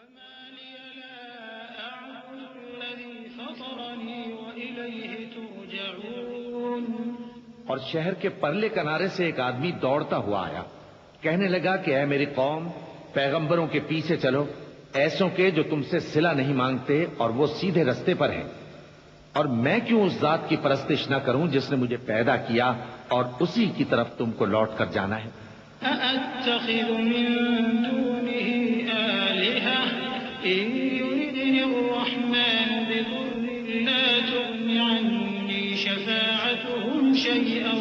وما لي لا أعبد الذي فطرني وإليه ترجعون۔ اور شہر کے پرلے کنارے سے ایک آدمی دوڑتا ہوا آیا، کہنے لگا کہ اے میری قوم، پیغمبروں کے پیچھے چلو، ایسوں کے جو تم سے صلہ نہیں مانگتے اور وہ سیدھے رستے پر ہیں۔ اور میں کیوں اس ذات کی پرستش نہ کروں جس نے مجھے پیدا کیا اور اسی کی طرف تم کو لوٹ کر جانا ہے۔ أأتخذ من دونه آلهة إن يردني الرحمن بضر لا تغن عني شفاعتهم شيئا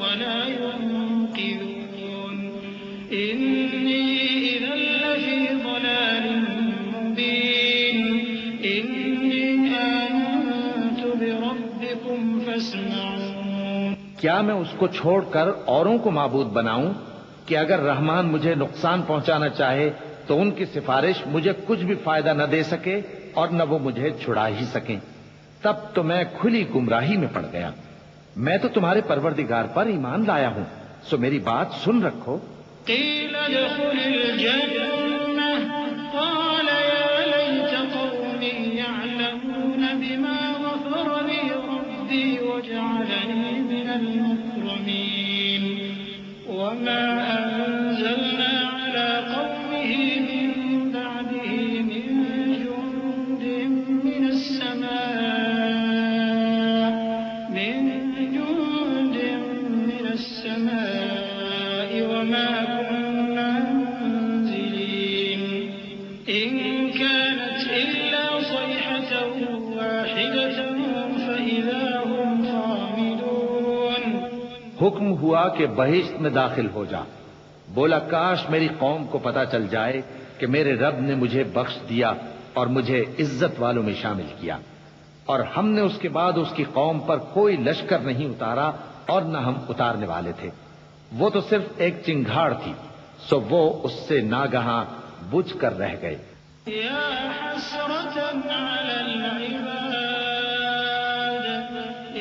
ولا ينقذون إني إذا لفي ضلال مبين إني آمنت بربكم فاسمعون۔ کیا میں اس کو چھوڑ کر اوروں کو معبود بناؤں کہ اگر رحمان مجھے نقصان پہنچانا چاہے تو ان کی سفارش مجھے کچھ بھی فائدہ نہ دے سکے اور نہ وہ مجھے چھڑا ہی سکیں؟ تب تو میں کھلی گمراہی میں پڑ گیا۔ میں تو تمہارے پروردگار پر ایمان لایا ہوں، سو میری بات سن رکھو۔ قیل ادخل الجنة قال يا ليت قومي يعلمون بما غفر لي ربي وجعلني من المكرمين وما أنزلنا على قومه من بعده من جند من السماء وما كنا منزلين إن كانت إلا صيحة واحدة فإذا هم خامدون۔ حکم ہوا کہ بہشت میں داخل ہو جا۔ بولا کاش میری قوم کو پتا چل جائے کہ میرے رب نے مجھے بخش دیا اور مجھے عزت والوں میں شامل کیا، اور ہم نے اس کے بعد اس کی قوم پر کوئی لشکر نہیں اتارا اور نہ ہم اتارنے والے تھے۔ وہ تو صرف ایک چنگھاڑ تھی، سو وہ اس سے ناگہاں بجھ کر رہ گئے۔ یا حسرة على العباد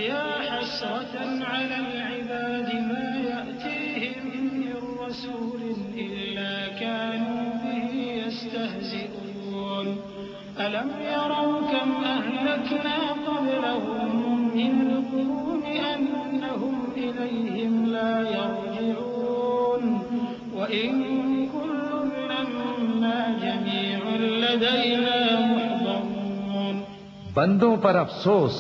یا حسرة على العباد ما يأتيهم من رسول إلا كانوا به يستهزئون ألم يروا كم أهلكنا قبلهم من القرون أنهم إليهم لا يرجعون وإن كل لما جميع لدينا محضرون۔ بندوں پر افسوس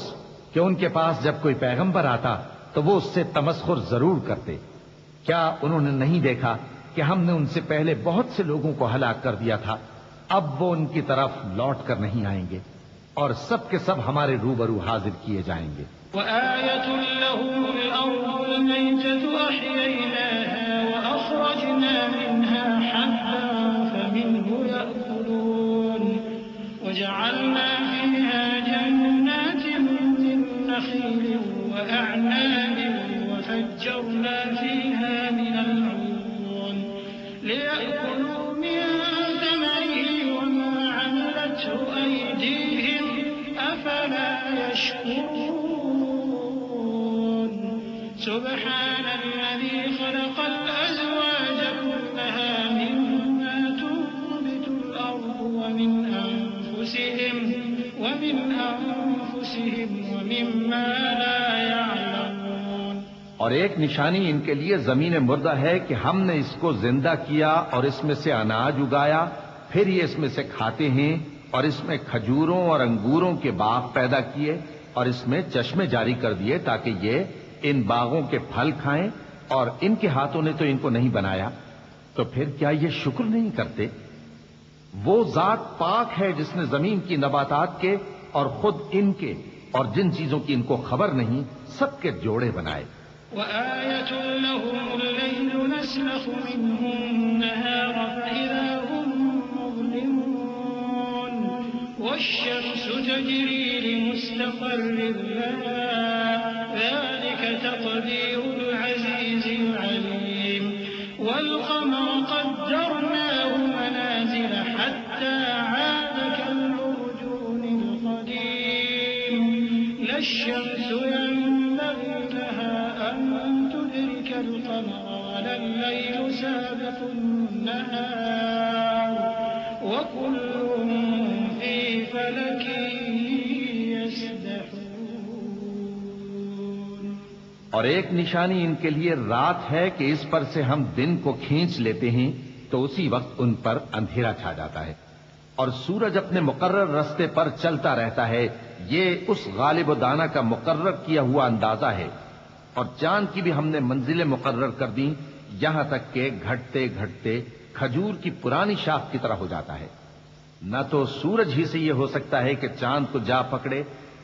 کہ ان کے پاس جب کوئی پیغمبر آتا تو وہ اس سے تمسخر ضرور کرتے۔ کیا انہوں نے نہیں دیکھا کہ ہم نے ان سے پہلے بہت سے لوگوں کو ہلاک کر دیا تھا؟ اب وہ ان کی طرف لوٹ کر نہیں آئیں گے اور سب کے سب ہمارے روبرو حاضر کیے جائیں گے۔ وآية لهم الأرض الميتة أحييناها وأخرجنا منها حبا فمنه يأكلون وجعلنا فيها جنات من نخيل وأعناب وفجرنا فيها من العيون ليأكلوا من ثمره وما عملته أيديهم أفلا يشكرون سبحان الذي خلق الأزواج كلها مما تنبت الأرض ومن أنفسهم ومما لا يعلمون۔ اور ایک نشانی ان کے لیے زمین مردہ ہے کہ ہم نے اس کو زندہ کیا اور اس میں سے اناج اگایا، پھر یہ اس میں سے کھاتے ہیں، اور اس میں کھجوروں اور انگوروں کے باغ پیدا کیے اور اس میں چشمے جاری کر دیے تاکہ یہ ان باغوں کے پھل کھائیں، اور ان کے ہاتھوں نے تو ان کو نہیں بنایا، تو پھر کیا یہ شکر نہیں کرتے؟ وہ ذات پاک ہے جس نے زمین کی نباتات کے اور خود ان کے اور جن چیزوں کی ان کو خبر نہیں سب کے جوڑے بنائے۔ وآية لهم الليل نسلخ منه النهار فإذا هم مظلمون والشمس تجري لمستقر لها ذلك تقدير العزيز العليم والقمر قدرناه منازل حتى عاد كالعرجون القديم لا الشمس ينبغي لها أن تدرك القمر ولا الليل سابق النهار وكل فلك يسبحون. اور ایک نشانی ان کے لیے رات ہے کہ اس پر سے ہم دن کو کھینچ لیتے ہیں تو اسی وقت ان پر اندھیرا چھا جاتا ہے، اور سورج اپنے مقرر رستے پر چلتا رہتا ہے. یہ اس غالب و دانا کا مقرر کیا ہوا اندازہ ہے. اور چاند کی بھی ہم نے منزلیں مقرر کر دیں، یہاں تک کہ گھٹتے گھٹتے کھجور کی پرانی شاخ کی طرح ہو جاتا ہے. نہ تو سورج ہی سے یہ ہو سکتا ہے کہ چاند کو جا پکڑے،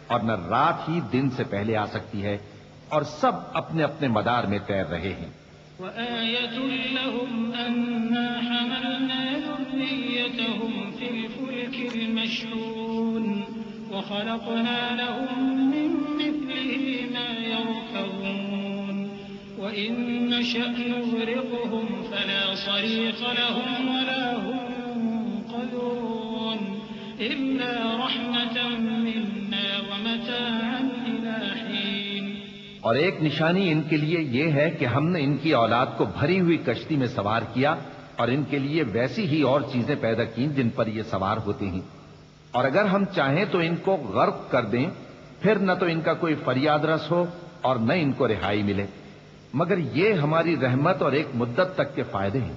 اور نہ رات ہی دن سے پہلے آ سکتی ہے، اور سب اپنے اپنے مدار میں تیر رہے ہیں. وآية لهم أنا حملنا ذريتهم في الفلك المشحون وخلقنا لهم من مثله ما يركبون وإن نشأ نغرقهم فلا صريخ لهم ولا هم ينقذون إلا رحمة منا ومتاعا إلى حين. اور ایک نشانی ان کے لیے یہ ہے کہ ہم نے ان کی اولاد کو بھری ہوئی کشتی میں سوار کیا، اور ان کے لیے ویسی ہی اور چیزیں پیدا کی جن پر یہ سوار ہوتے ہیں. اور اگر ہم چاہیں تو ان کو غرق کر دیں، پھر نہ تو ان کا کوئی فریاد رس ہو اور نہ ان کو رہائی ملے، مگر یہ ہماری رحمت اور ایک مدت تک کے فائدے ہیں.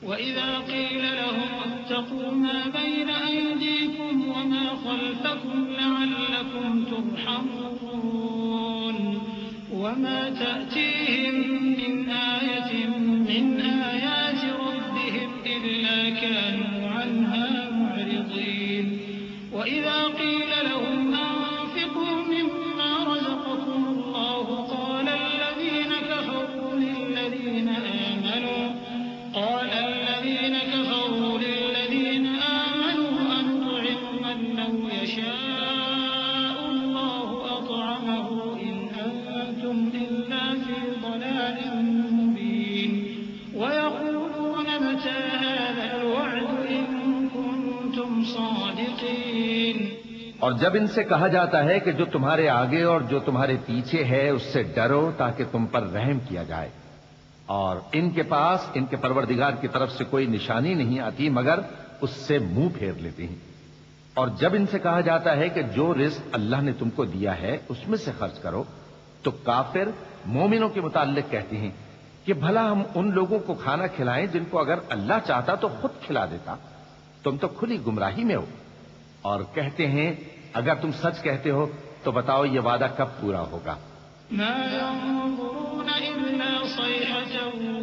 وَإِذَا قِيلَ لَهُمُ اتَّقُوا مَا بَيْنَ أَيْدِيكُمْ وَمَا خَلْفَكُمْ لَعَلَّكُمْ تُرْحَمُونَ وَمَا تَأْتِيهِمْ مِنْ آيَةٍ مِنْ آيَاتِ رَبِّهِمْ إِلَّا كَانُوا عَنْهَا مُعْرِضِينَ. وَإِذَا قِيلَ لَهُمْ أَنفِقُوا مِمَّا رَزَقَكُمُ اللَّهُ قَالَ الَّذِينَ كَفَرُوا لِلَّذِينَ آمَنُوا أَنُطْعِمُ مَن لَّوْ يَشَاءُ اللَّهُ أَطْعَمَهُ إِنْ أَنتُمْ إِلَّا فِي ضَلَالٍ مُّبِينٍ. وَيَقُولُونَ مَتَىٰ هَٰذَا الْوَعْدُ إِن كُنتُمْ صَادِقِينَ. اور جب ان سے کہا جاتا ہے کہ جو تمہارے آگے اور جو تمہارے پیچھے ہے اس سے ڈرو تاکہ تم پر رحم کیا جائے، اور ان کے پاس ان کے پروردگار کی طرف سے کوئی نشانی نہیں آتی مگر اس سے منہ پھیر لیتے ہیں. اور جب ان سے کہا جاتا ہے کہ جو رزق اللہ نے تم کو دیا ہے اس میں سے خرچ کرو، تو کافر مومنوں کے متعلق کہتے ہیں کہ بھلا ہم ان لوگوں کو کھانا کھلائیں جن کو اگر اللہ چاہتا تو خود کھلا دیتا. تم تو کھلی گمراہی میں ہو. اور کہتے ہیں اگر تم سچ کہتے ہو تو بتاؤ یہ وعدہ کب پورا ہوگا. ما ينظرون إلا صيحة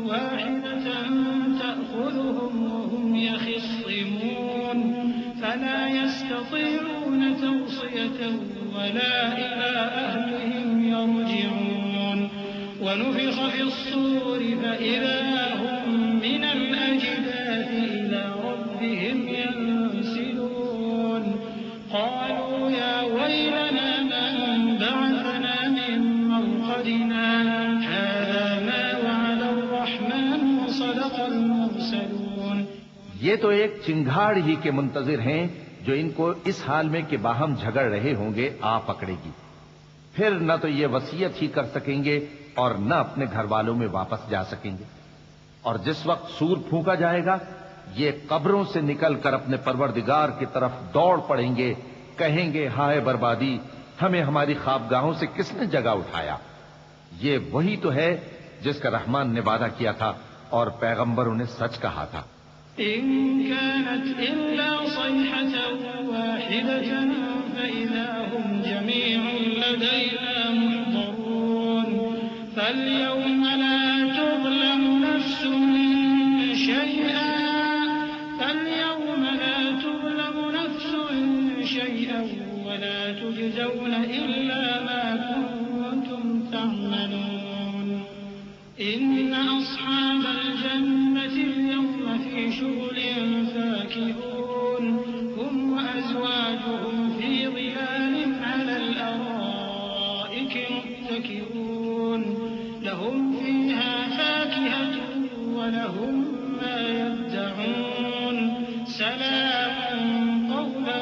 واحدة تأخذهم وهم يخصمون فلا يستطيعون توصية ولا إلى أهلهم يرجعون. ونفخ في الصور فإذا هم من الأجداث إلى ربهم ينسلون. قالوا يا ويلنا من بعثنا من مرقدنا هذا ما وعد الرحمن وصدق المرسلون. یہ تو ایک چنگھاڑ ہی کے منتظر ہیں جو ان کو اس حال میں کہ باہم جھگڑ رہے ہوں گے آ پکڑے گی. پھر نہ تو یہ وصیت ہی کر سکیں گے اور نہ اپنے گھر والوں میں واپس جا سکیں گے. اور جس وقت سور پھونکا جائے گا یہ قبروں سے نکل کر اپنے پروردگار کی طرف دوڑ پڑیں گے، کہیں گے ہائے بربادی، ہمیں ہماری خوابگاہوں سے کس نے جگہ اٹھایا. یہ وہی تو ہے جس کا رحمان نے وعدہ کیا تھا اور پیغمبروں نے سچ کہا تھا. إن كانت إلا صيحة واحدة فإذا هم جميع لدينا محضرون. فاليوم لا تظلم نفس شيئا ولا تجزون إلا ما كنتم تعملون. إن أصحاب الجنة اليوم في شغل فاكهون هم وأزواجهم في ظلال على الأرائك متكئون لهم فيها فاكهة ولهم ما يدعون سلام قولا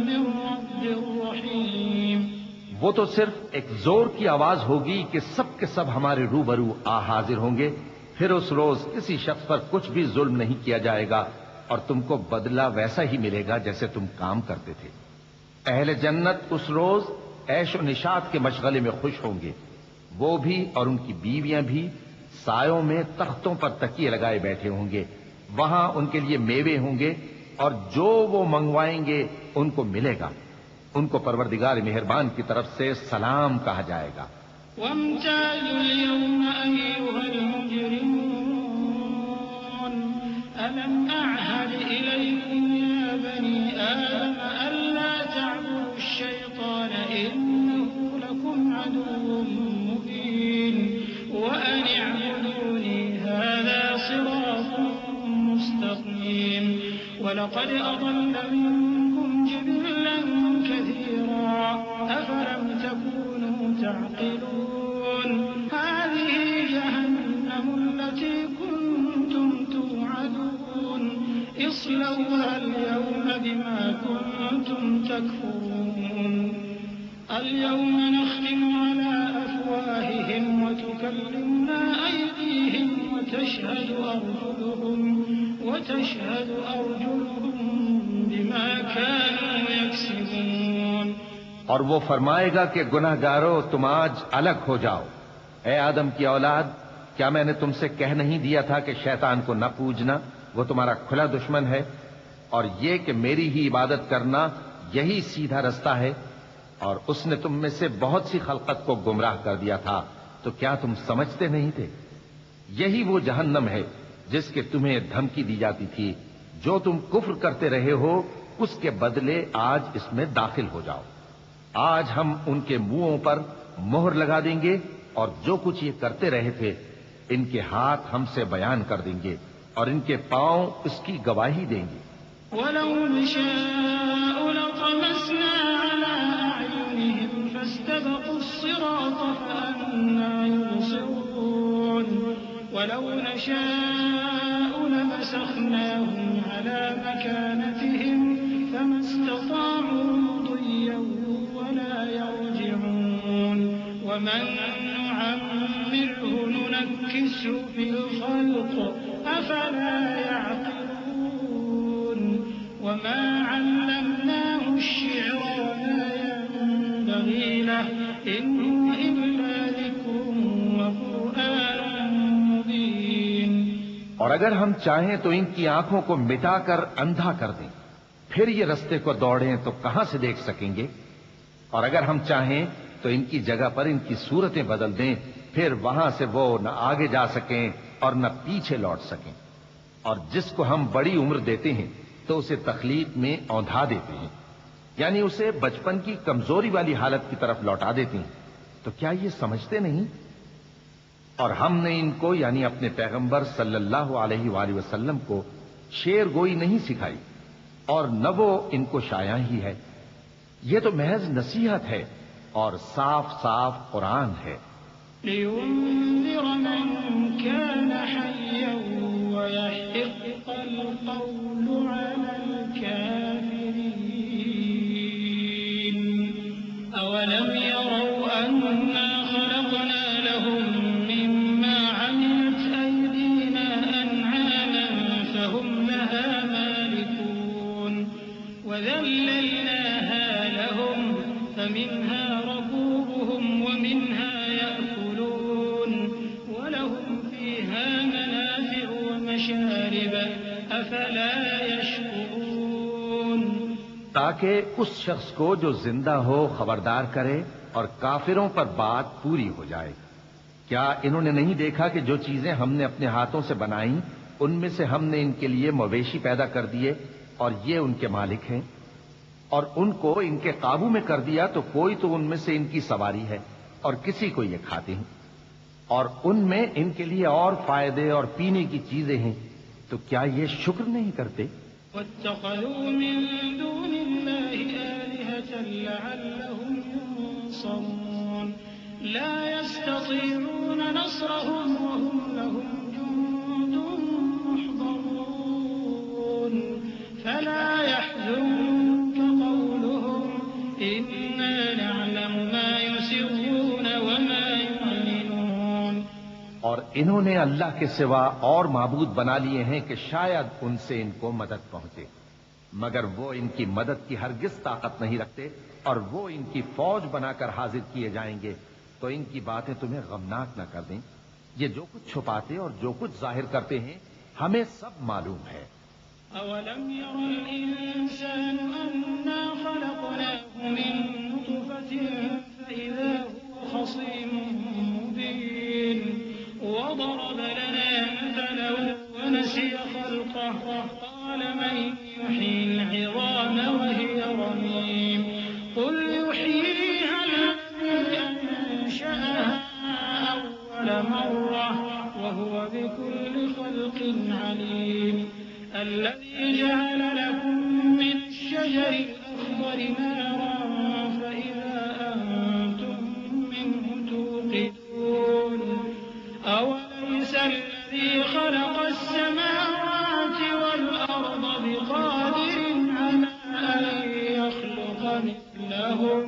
من رب رحيم. وہ تو صرف ایک زور کی آواز ہوگی کہ سب کے سب ہمارے روبرو آ حاضر ہوں گے. پھر اس روز کسی شخص پر کچھ بھی ظلم نہیں کیا جائے گا اور تم کو بدلہ ویسا ہی ملے گا جیسے تم کام کرتے تھے. اہل جنت اس روز عیش و نشاط کے مشغلے میں خوش ہوں گے، وہ بھی اور ان کی بیویاں بھی سایوں میں تختوں پر تکیے لگائے بیٹھے ہوں گے، وہاں ان کے لیے میوے ہوں گے اور جو وہ منگوائیں گے ان کو ملے گا، ان کو پروردگار مہربان کی طرف سے سلام کہا جائے گا۔ وامتازوا اليوم أيها المجرمون ألم أعهد إليكم يا بني آدم ألا تعبدوا الشيطان إنه لكم عدو مبين وأن اعبدوني هذا صراط مستقيم ولقد أضل منكم جبلا كثيرا أفلم تكونوا تعقلون هذه جهنم التي كنتم توعدون اصلوها اليوم بما كنتم تكفرون اليوم نختم على أفواههم وتكلمنا أيديهم وتشهد أرجلهم بما كانوا يكسبون۔ اور وہ فرمائے گا کہ گناہ گارو تم آج الگ ہو جاؤ۔ اے آدم کی اولاد، کیا میں نے تم سے کہہ نہیں دیا تھا کہ شیطان کو نہ پوجنا، وہ تمہارا کھلا دشمن ہے، اور یہ کہ میری ہی عبادت کرنا یہی سیدھا رستہ ہے، اور اس نے تم میں سے بہت سی خلقت کو گمراہ کر دیا تھا، تو کیا تم سمجھتے نہیں تھے؟ یہی وہ جہنم ہے جس کے تمہیں دھمکی دی جاتی تھی، جو تم کفر کرتے رہے ہو اس کے بدلے آج اس میں داخل ہو جاؤ۔ آج ہم ان کے منہوں پر مہر لگا دیں گے، اور جو کچھ یہ کرتے رہے تھے ان کے ہاتھ ہم سے بیان کر دیں گے، اور ان کے پاؤں اس کی گواہی دیں گے۔ وَلَوْ نَشَاءُ لَطَمَسْنَا عَلَىٰ أَعْيُنِهِمْ فَاسْتَبَقُوا الصِّرَاطَ فَأَنَّىٰ يُبْصِرُونَ وَلَوْ نَشَاءُ لَمَسَخْنَاهُمْ عَلَىٰ مَكَانَتِهِمْ فَمَا اسْتَطَاعُوا مُضِيًّا وَلَا يَرْجِعُونَ وَمَن نُّعَمِّرْهُ نُنَكِّسْهُ فِي الْخَلْقِ أَفَلَا يَعْقِلُونَ وَمَا عَلَّمْنَاهُ الشِّعْرَ وَمَا يَنبَغِي لَهُ إِنْ هُوَ إِلَّا ذِكْرٌ وَقُرْآنٌ مُّبِينٌ۔ اور اگر ہم چاہیں تو ان کی آنکھوں کو مٹا کر اندھا کر دیں، پھر یہ رستے کو دوڑیں تو کہاں سے دیکھ سکیں گے؟ اور اگر ہم چاہیں تو ان کی جگہ پر ان کی صورتیں بدل دیں، پھر وہاں سے وہ نہ آگے جا سکیں اور نہ پیچھے لوٹ سکیں۔ اور جس کو ہم بڑی عمر دیتے ہیں تو اسے تخلیق میں اوندھا دیتے ہیں، یعنی اسے بچپن کی کمزوری والی حالت کی طرف لوٹا دیتے ہیں، تو کیا یہ سمجھتے نہیں؟ اور ہم نے ان کو یعنی اپنے پیغمبر صلی اللہ علیہ وآلہ وسلم کو شعر گوئی نہیں سکھائی، اور نہ وہ ان کو شایع ہی ہے، یہ تو محض نصیحت ہے اور صاف صاف قرآن ہے۔ لِيُنذِرَ مَن كَانَ حَيًّا وَيَحِقَّ الْقَوْلُ عَلَى الْكَافِرِينَ أَوَلَمْ يَرَوْا أَنَّا خَلَقْنَا لَهُم مِّمَّا عَمِلَتْ أَيْدِينَا أَنْعَامًا فَهُمْ لَهَا مَالِكُونَ وَذَلَّلْنَاهَا لَهُمْ فَمِنْهَا رَكُوبُهُمْ وَمِنْهَا يَأْكُلُونَ وَلَهُمْ فِيهَا مَنَافِعُ وَمَشَارِبُ أَفَلَا يَشْكُرُونَ۔ تاکہ اس شخص کو جو زندہ ہو خبردار کرے اور کافروں پر بات پوری ہو جائے۔ کیا انہوں نے نہیں دیکھا کہ جو چیزیں ہم نے اپنے ہاتھوں سے بنائیں ان میں سے ہم نے ان کے لیے مویشی پیدا کر دیے اور یہ ان کے مالک ہیں، اور ان کو ان کے قابو میں کر دیا تو کوئی تو ان میں سے ان کی سواری ہے اور کسی کو یہ کھاتے ہیں، اور ان میں ان کے لیے اور فائدے اور پینے کی چیزیں ہیں، تو کیا یہ شکر نہیں کرتے؟ وَاتَّخَذُوا مِن دُونِ اللَّهِ آلِهَةً لَّعَلَّهُمْ يُنصَرُونَ لَا يَسْتَطِيعُونَ نَصْرَهُمْ وَهُمْ لَهُمْ جُندٌ مُّحْضَرُونَ فَلَا يَحْزُنكَ قَوْلُهُمْ إِنَّا نَعْلَمُ مَا يُسِرُّونَ وَمَا يُعْلِنُونَ۔ اور انہوں نے اللہ کے سوا اور معبود بنا لیے ہیں کہ شاید ان سے ان کو مدد پہنچے، مگر وہ ان کی مدد کی ہرگز طاقت نہیں رکھتے، اور وہ ان کی فوج بنا کر حاضر کیے جائیں گے تو ان کی باتیں تمہیں غمناک نہ کر دیں۔ یہ جو کچھ چھپاتے اور جو کچھ ظاہر کرتے ہیں ہمیں سب معلوم ہے۔ أولم ير الإنسان أنا خلقناه من نطفة فإذا هو خصيم مبين وضرب لنا مثلا ونسي خلقه قال من يحيي العظام وهي رميم قل يحييها الذي أنشأها أول مرة وهو بكل خلق عليم الذي جعل لكم من الشجر الأخضر نارا فإذا أنتم منه توقدون أوليس الذي خلق السماوات والأرض بقادر على أن يخلق مثلهم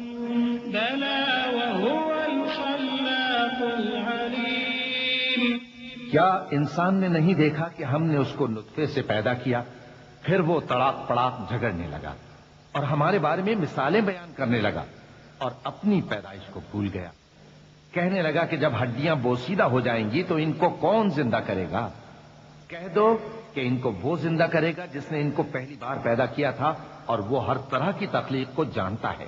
بلى وهو الخلاق العليم۔ کیا انسان نے نہیں دیکھا کہ ہم نے اس کو نطفے سے پیدا کیا، پھر وہ تڑاک پڑاک جھگڑنے لگا اور ہمارے بارے میں مثالیں بیان کرنے لگا اور اپنی پیدائش کو بھول گیا۔ کہنے لگا کہ جب ہڈیاں بوسیدہ ہو جائیں گی تو ان کو کون زندہ کرے گا؟ کہہ دو کہ ان کو وہ زندہ کرے گا جس نے ان کو پہلی بار پیدا کیا تھا، اور وہ ہر طرح کی تخلیق کو جانتا ہے۔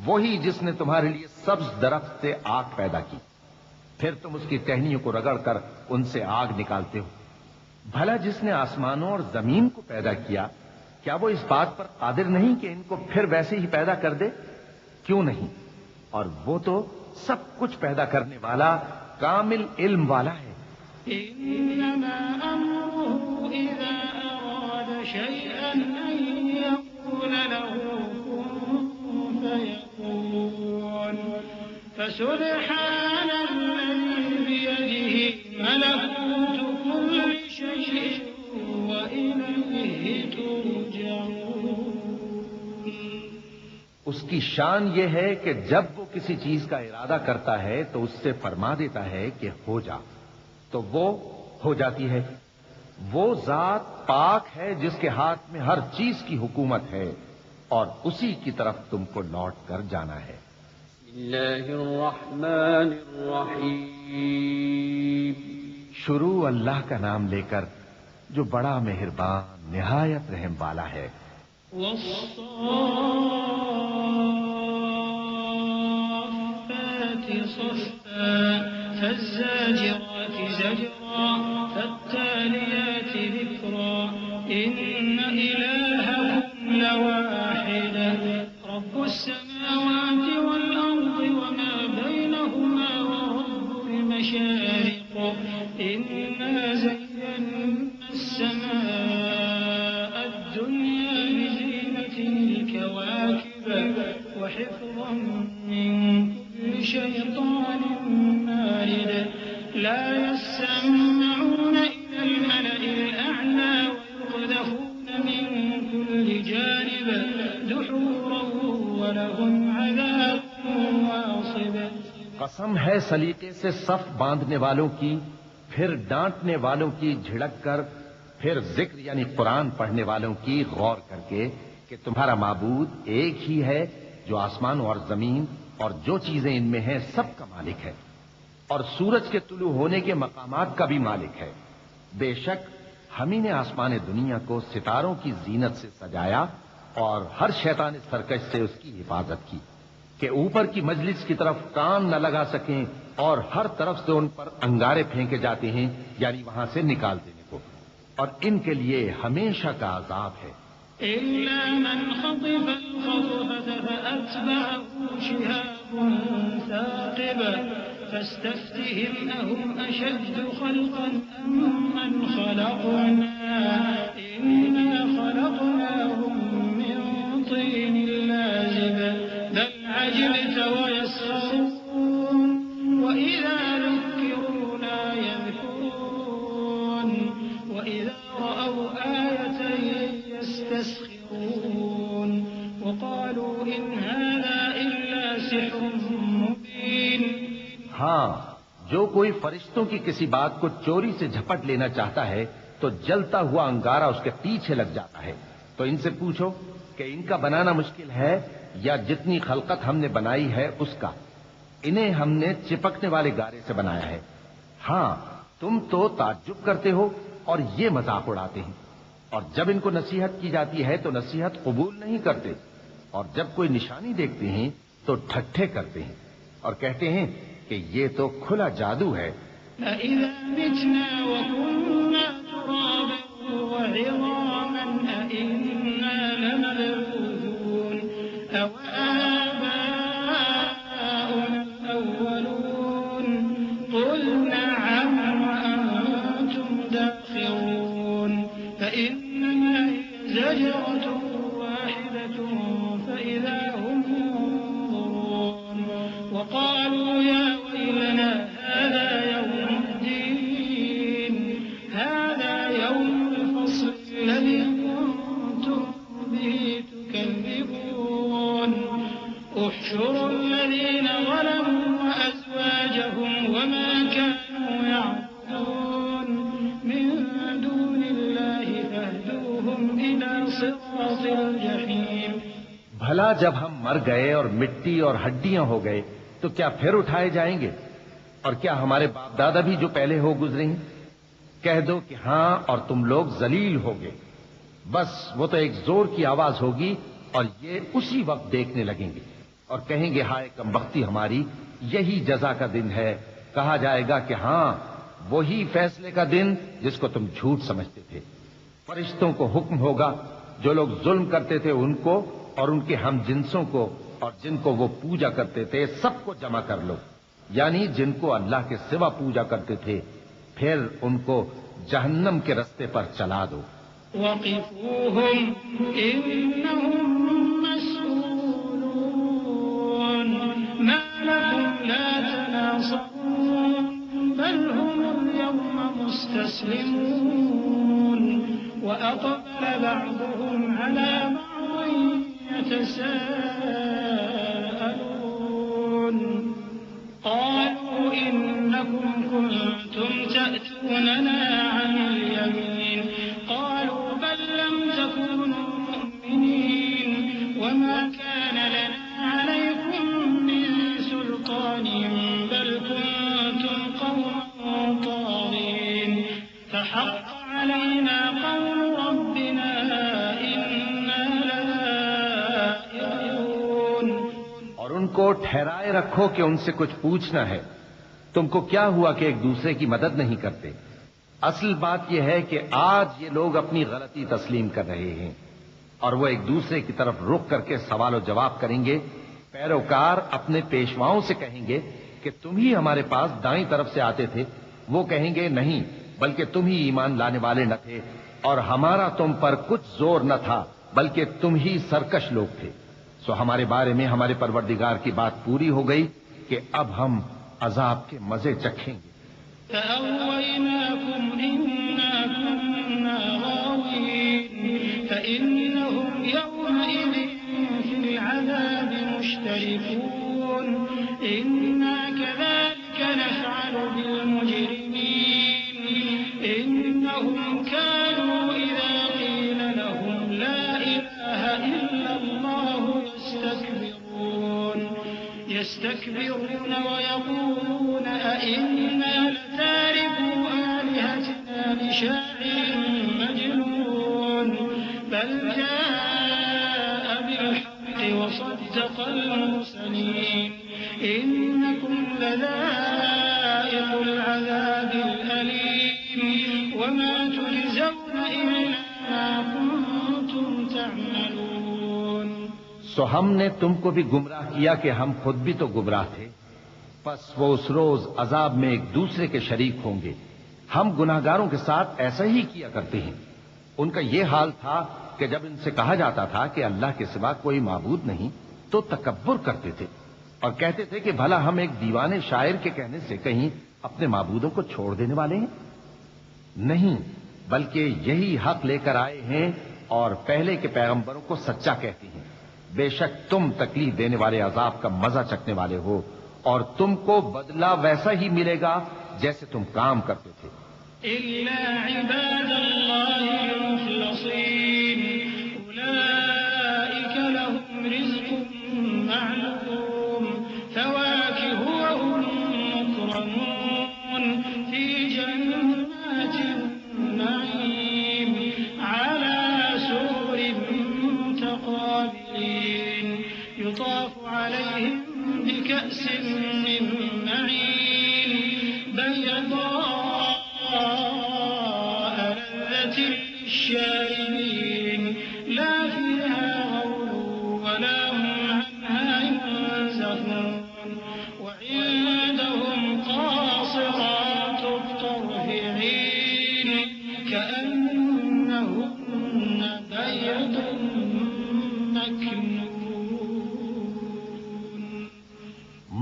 وہی جس نے تمہارے لیے سبز درخت سے آگ پیدا کی، پھر تم اس کی ٹہنیوں کو رگڑ کر ان سے آگ نکالتے ہو۔ بھلا جس نے آسمانوں اور زمین کو پیدا کیا، کیا وہ اس بات پر قادر نہیں کہ ان کو پھر ویسے ہی پیدا کر دے؟ کیوں نہیں؟ اور وہ تو سب کچھ پیدا کرنے والا، کامل علم والا ہے۔ إنما أمره إذا أراد شيئا أن يقول له كن فيكون فسبحان الذي بيده ملكوت كل شيء وإليه ترجعون۔ اس کی شان یہ ہے کہ جب وہ کسی چیز کا ارادہ کرتا ہے تو اس سے فرما دیتا ہے کہ ہو جا، تو وہ ہو جاتی ہے۔ وہ ذات پاک ہے جس کے ہاتھ میں ہر چیز کی حکومت ہے، اور اسی کی طرف تم کو لوٹ کر جانا ہے۔ بسم اللہ الرحمن الرحیم۔ شروع اللہ کا نام لے کر جو بڑا مہربان نہایت رحم والا ہے۔ والصافات صفا فالزاجرات زجرا فالتاليات ذكرا إن إلهكم لواحد رب السماوات والأرض وما بينهما ورب المشارق إنا زينا السماء الدنيا بزينة الكواكب وحفظا من كل شيطان مارد لا يسمعون إلى الملأ الأعلى ويقذفون من كل جانب دحورا ولهم عذاب واصب۔ قسم ہے سلیقے سے صف باندھنے والوں کی، پھر ڈانٹنے والوں کی جھڑک کر، پھر ذکر یعنی قرآن پڑھنے والوں کی غور کر کے کہ تمہارا معبود ایک ہی ہے جو آسمان اور زمین اور جو چیزیں ان میں ہیں سب کا مالک ہے، اور سورج کے طلوع ہونے کے مقامات کا بھی مالک ہے۔ بے شک ہم ہی نے آسمان دنیا کو ستاروں کی زینت سے سجایا اور ہر شیطان سرکش سے اس کی حفاظت کی کہ اوپر کی مجلس کی طرف کان نہ لگا سکیں، اور ہر طرف سے ان پر انگارے پھینکے جاتے ہیں، یعنی وہاں سے نکال دینے کو، اور ان کے لیے ہمیشہ کا عذاب ہے۔ إلا من خطف الخطفة فأتبعه شهاب ثاقب فاستفتهم أهم أشد خلقا أم من خلقنا إنا خلقناهم من طين لازب بل عجبت ويسخرون وإذا ذكروا لا يذكرون وإذا رأوا آية يستسخرون وقالوا إن هذا إلا سحر مبين۔ ہاں، جو کوئی فرشتوں کی کسی بات کو چوری سے جھپٹ لینا چاہتا ہے تو جلتا ہوا انگارہ اس کے پیچھے لگ جاتا ہے، تو ان سے پوچھو کہ ان کا بنانا مشکل ہے یا جتنی خلقت ہم نے بنائی ہے اس کا؟ انہیں ہم نے چپکنے والے گارے سے بنایا ہے۔ ہاں، تم تو تعجب کرتے ہو اور یہ مذاق اڑاتے ہیں، اور جب ان کو نصیحت کی جاتی ہے تو نصیحت قبول نہیں کرتے، اور جب کوئی نشانی دیکھتے ہیں تو ٹھٹھے کرتے ہیں اور کہتے ہیں کہ یہ تو کھلا جادو ہے۔ أَإِذَا مِتْنَا وَكُنَّا تُرَابًا وَعِظَامًا أَإِنَّا لَمَبْعُوثُونَ أَوْ آبَاؤُنَا الْأَوَّلُونَ قُلْ نَعَمْ وَأَنْتُمْ دَاخِرُونَ فَإِنَّمَا هِيَ زَجْرَةٌ وَاحِدَةٌ فَإِذَا هُمْ يَنظُرُونَ وَقَالُوا يَا وَيْلَنَا هذا يوم الدين هذا يوم الفصل الذي كنتم به تكذبون احشروا الذين ظلموا وأزواجهم وما كانوا يعبدون من دون الله فاهدوهم إلى صراط الجحيم۔ بھلا جب ہم مر گئے اور مٹی اور ہڈیاں ہو گئے تو کیا پھر اٹھائے جائیں گے؟ اور کیا ہمارے باپ دادا بھی جو پہلے ہو گزرے ہیں؟ کہہ دو کہ ہاں، اور تم لوگ ذلیل ہوگے۔ بس وہ تو ایک زور کی آواز ہوگی اور یہ اسی وقت دیکھنے لگیں گے اور کہیں گے ہائے کمبختی ہماری، یہی جزا کا دن ہے۔ کہا جائے گا کہ ہاں، وہی فیصلے کا دن جس کو تم جھوٹ سمجھتے تھے۔ فرشتوں کو حکم ہوگا جو لوگ ظلم کرتے تھے ان کو اور ان کے ہم جنسوں کو اور جن کو وہ پوجا کرتے تھے سب کو جمع کر لو، یعنی جن کو اللہ کے سوا پوجا کرتے تھے، پھر ان کو جہنم کے رستے پر چلا دو۔ وقفوهم إنهم مسؤولون ما لكم لا تناصرون بل هم اليوم مستسلمون وأقبل بعضهم على بعض يتساءلون قالوا إنكم كنتم تأتوننا عن اليمين قالوا بل لم تكونوا مؤمنين وما كان لنا عليكم من سلطان بل كنتم قوما طاغين فحق علينا قول ربنا إنا لذائقون۔ اور ان کو ٹھہرائے رکھو کہ ان سے کچھ پوچھنا ہے۔ تم کو کیا ہوا کہ ایک دوسرے کی مدد نہیں کرتے؟ اصل بات یہ ہے کہ آج یہ لوگ اپنی غلطی تسلیم کر رہے ہیں اور وہ ایک دوسرے کی طرف رخ کر کے سوال و جواب کریں گے۔ پیروکار اپنے پیشواؤں سے کہیں گے کہ تم ہی ہمارے پاس دائیں طرف سے آتے تھے۔ وہ کہیں گے نہیں، بلکہ تم ہی ایمان لانے والے نہ تھے اور ہمارا تم پر کچھ زور نہ تھا، بلکہ تم ہی سرکش لوگ تھے۔ سو ہمارے بارے میں ہمارے پروردگار کی بات پوری ہو گئی کہ اب ہم عذاب کے مزے چکھیں گے۔ فأغويناكم إنا كنا غاوين فإنهم يومئذ في العذاب مشتركون إنا كذلك نفعل بالمجرمين إنهم كانوا إذا قيل لهم لا إله إلا الله يستكبرون ويقولون أئنا لتاركو آلهتنا لشاعر مجنون بل جاء بالحق وصدق المرسلين إنكم لذائق العذاب الأليم وما تجزون إلا ما كنتم تعملون۔ سو ہم نے تم کو بھی گمراہ کیا کہ ہم خود بھی تو گمراہ تھے، پس وہ اس روز عذاب میں ایک دوسرے کے شریک ہوں گے۔ ہم گناہگاروں کے ساتھ ایسا ہی کیا کرتے ہیں۔ ان کا یہ حال تھا کہ جب ان سے کہا جاتا تھا کہ اللہ کے سوا کوئی معبود نہیں تو تکبر کرتے تھے اور کہتے تھے کہ بھلا ہم ایک دیوانے شاعر کے کہنے سے کہیں اپنے معبودوں کو چھوڑ دینے والے ہیں؟ نہیں، بلکہ یہی حق لے کر آئے ہیں اور پہلے کے پیغمبروں کو سچا کہتے ہیں۔ بے شک تم تکلیف دینے والے عذاب کا مزہ چکھنے والے ہو اور تم کو بدلہ ویسا ہی ملے گا جیسے تم کام کرتے تھے۔ إلا عباد الله المخلصين متقابلين يطاف عليهم بكأس من معين بيضاء لذة للشاربين لا فيها غول ولا هم عنها ينزفون وعندهم قاصرات الطرف عين كأنهن بيض مكنون.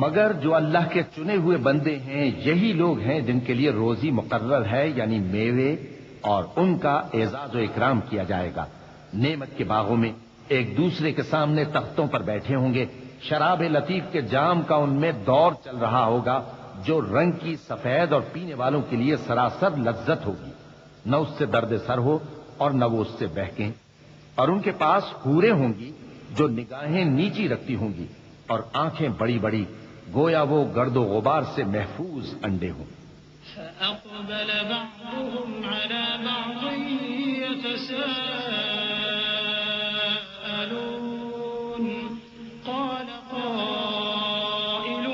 مگر جو اللہ کے چنے ہوئے بندے ہیں یہی لوگ ہیں جن کے لیے روزی مقرر ہے، یعنی میوے، اور ان کا اعزاز و اکرام کیا جائے گا. نعمت کے باغوں میں ایک دوسرے کے سامنے تختوں پر بیٹھے ہوں گے. شراب لطیف کے جام کا ان میں دور چل رہا ہوگا جو رنگ کی سفید اور پینے والوں کے لیے سراسر لذت ہوگی. نہ اس سے درد سر ہو اور نہ وہ اس سے بہکیں. اور ان کے پاس حوریں ہوں گی جو نگاہیں نیچی رکھتی ہوں گی اور آنکھیں بڑی بڑی، گویا وہ گرد و غبار سے محفوظ انڈے ہوں. فأقبل بعضهم على بعض يتساءلون قال قائل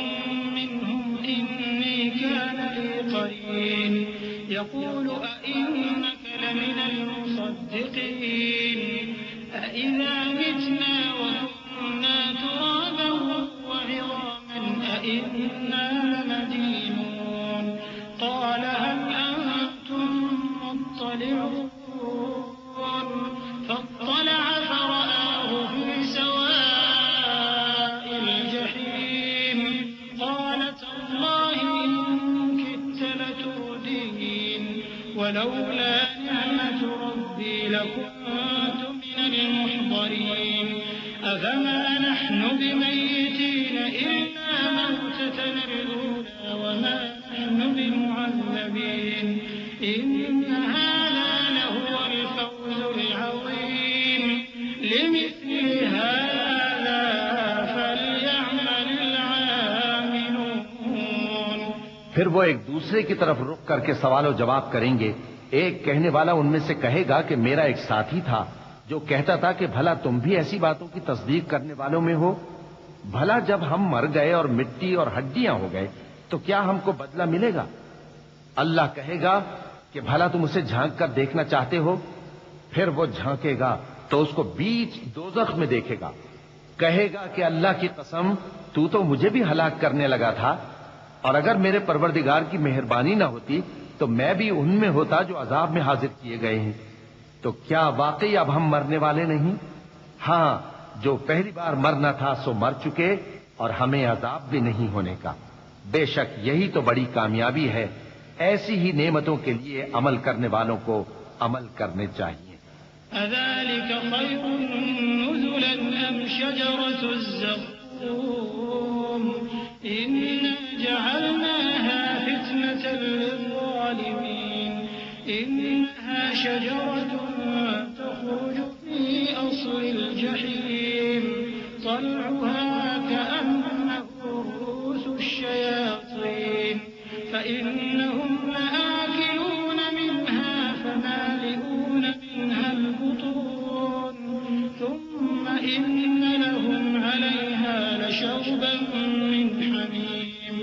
منهم إني كان لي قرين يقول أئنك لمن المصدقين أإذا متنا وكنا ترابا وعظاما أئنا لمدينون قال هل أنتم مطلعون فاطلع فرآه في سواء الجحيم قال تالله إن كدت لتردين ولولا نعمة ربي لكنت من المحضرين أفما نحن بميتين إلا موتتنا الأولى وما نحن بمعذبين إن هذا لهو الفوز العظيم لمثل هذا فليعمل العاملون. پھر وہ ایک دوسرے کی طرف رخ کر کے سوال و جواب کریں گے. ایک کہنے والا ان میں سے کہے گا کہ میرا ایک ساتھی تھا جو کہتا تھا کہ بھلا تم بھی ایسی باتوں کی تصدیق کرنے والوں میں ہو. بھلا جب ہم مر گئے اور مٹی اور ہڈیاں ہو گئے تو کیا ہم کو بدلہ ملے گا؟ اللہ کہے گا کہ بھلا تم اسے جھانک کر دیکھنا چاہتے ہو؟ پھر وہ جھانکے گا تو اس کو بیچ دوزخ میں دیکھے گا. کہے گا کہ اللہ کی قسم تو مجھے بھی ہلاک کرنے لگا تھا، اور اگر میرے پروردگار کی مہربانی نہ ہوتی تو میں بھی ان میں ہوتا جو عذاب میں حاضر کیے گئے ہیں. تو کیا واقعی اب ہم مرنے والے نہیں؟ ہاں، جو پہلی بار مرنا تھا سو مر چکے اور ہمیں عذاب بھی نہیں ہونے کا. بے شک یہی تو بڑی کامیابی ہے. ایسی ہی نعمتوں کے لیے عمل کرنے والوں کو عمل کرنے چاہیے. أذلك خير نزلا أم شجرة الزقوم إنا جعلناها فتنة للظالمين إنها شجرة تخرج في أصل الجحيم طلعها كأنه رؤوس الشياطين فإنهم لآكلون منها فمالئون منها البطون ثم إن لهم عليها لشوبا من حميم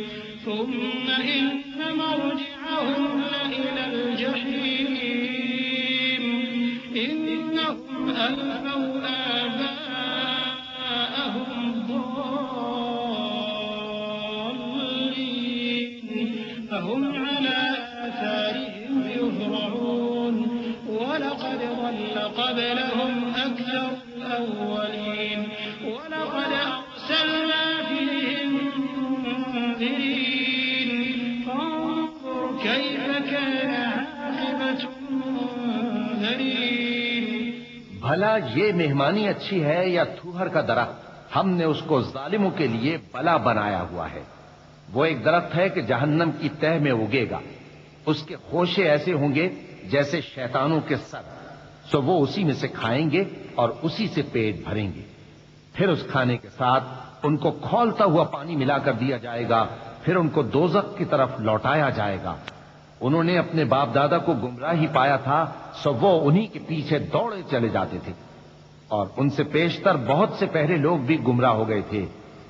ثم إن مرجعهم لإلى الجحيم إنهم ألفوا آباءهم ضالين فهم على آثارهم يهرعون ولقد ضل قبلهم أكثر الأولين ولقد أرسلنا فيهم منذرين فانظر كيف كان عاقبة المنذرين. بھلا یہ مہمانی اچھی ہے یا تھوہر کا درخت؟ ہم نے اس کو ظالموں کے لیے بلا بنایا ہوا ہے. وہ ایک درخت ہے کہ جہنم کی تہ میں اگے گا. اس کے خوشے ایسے ہوں گے جیسے شیطانوں کے سر، سو وہ اسی میں سے کھائیں گے اور اسی سے پیٹ بھریں گے. پھر اس کھانے کے ساتھ ان کو کھولتا ہوا پانی ملا کر دیا جائے گا. پھر ان کو دوزخ کی طرف لوٹایا جائے گا. انہوں نے اپنے باپ دادا کو گمراہ ہی پایا تھا، سو وہ انہی کے پیچھے دوڑے چلے جاتے تھے. اور ان سے پیشتر بہت سے پہلے لوگ بھی گمراہ ہو گئے تھے،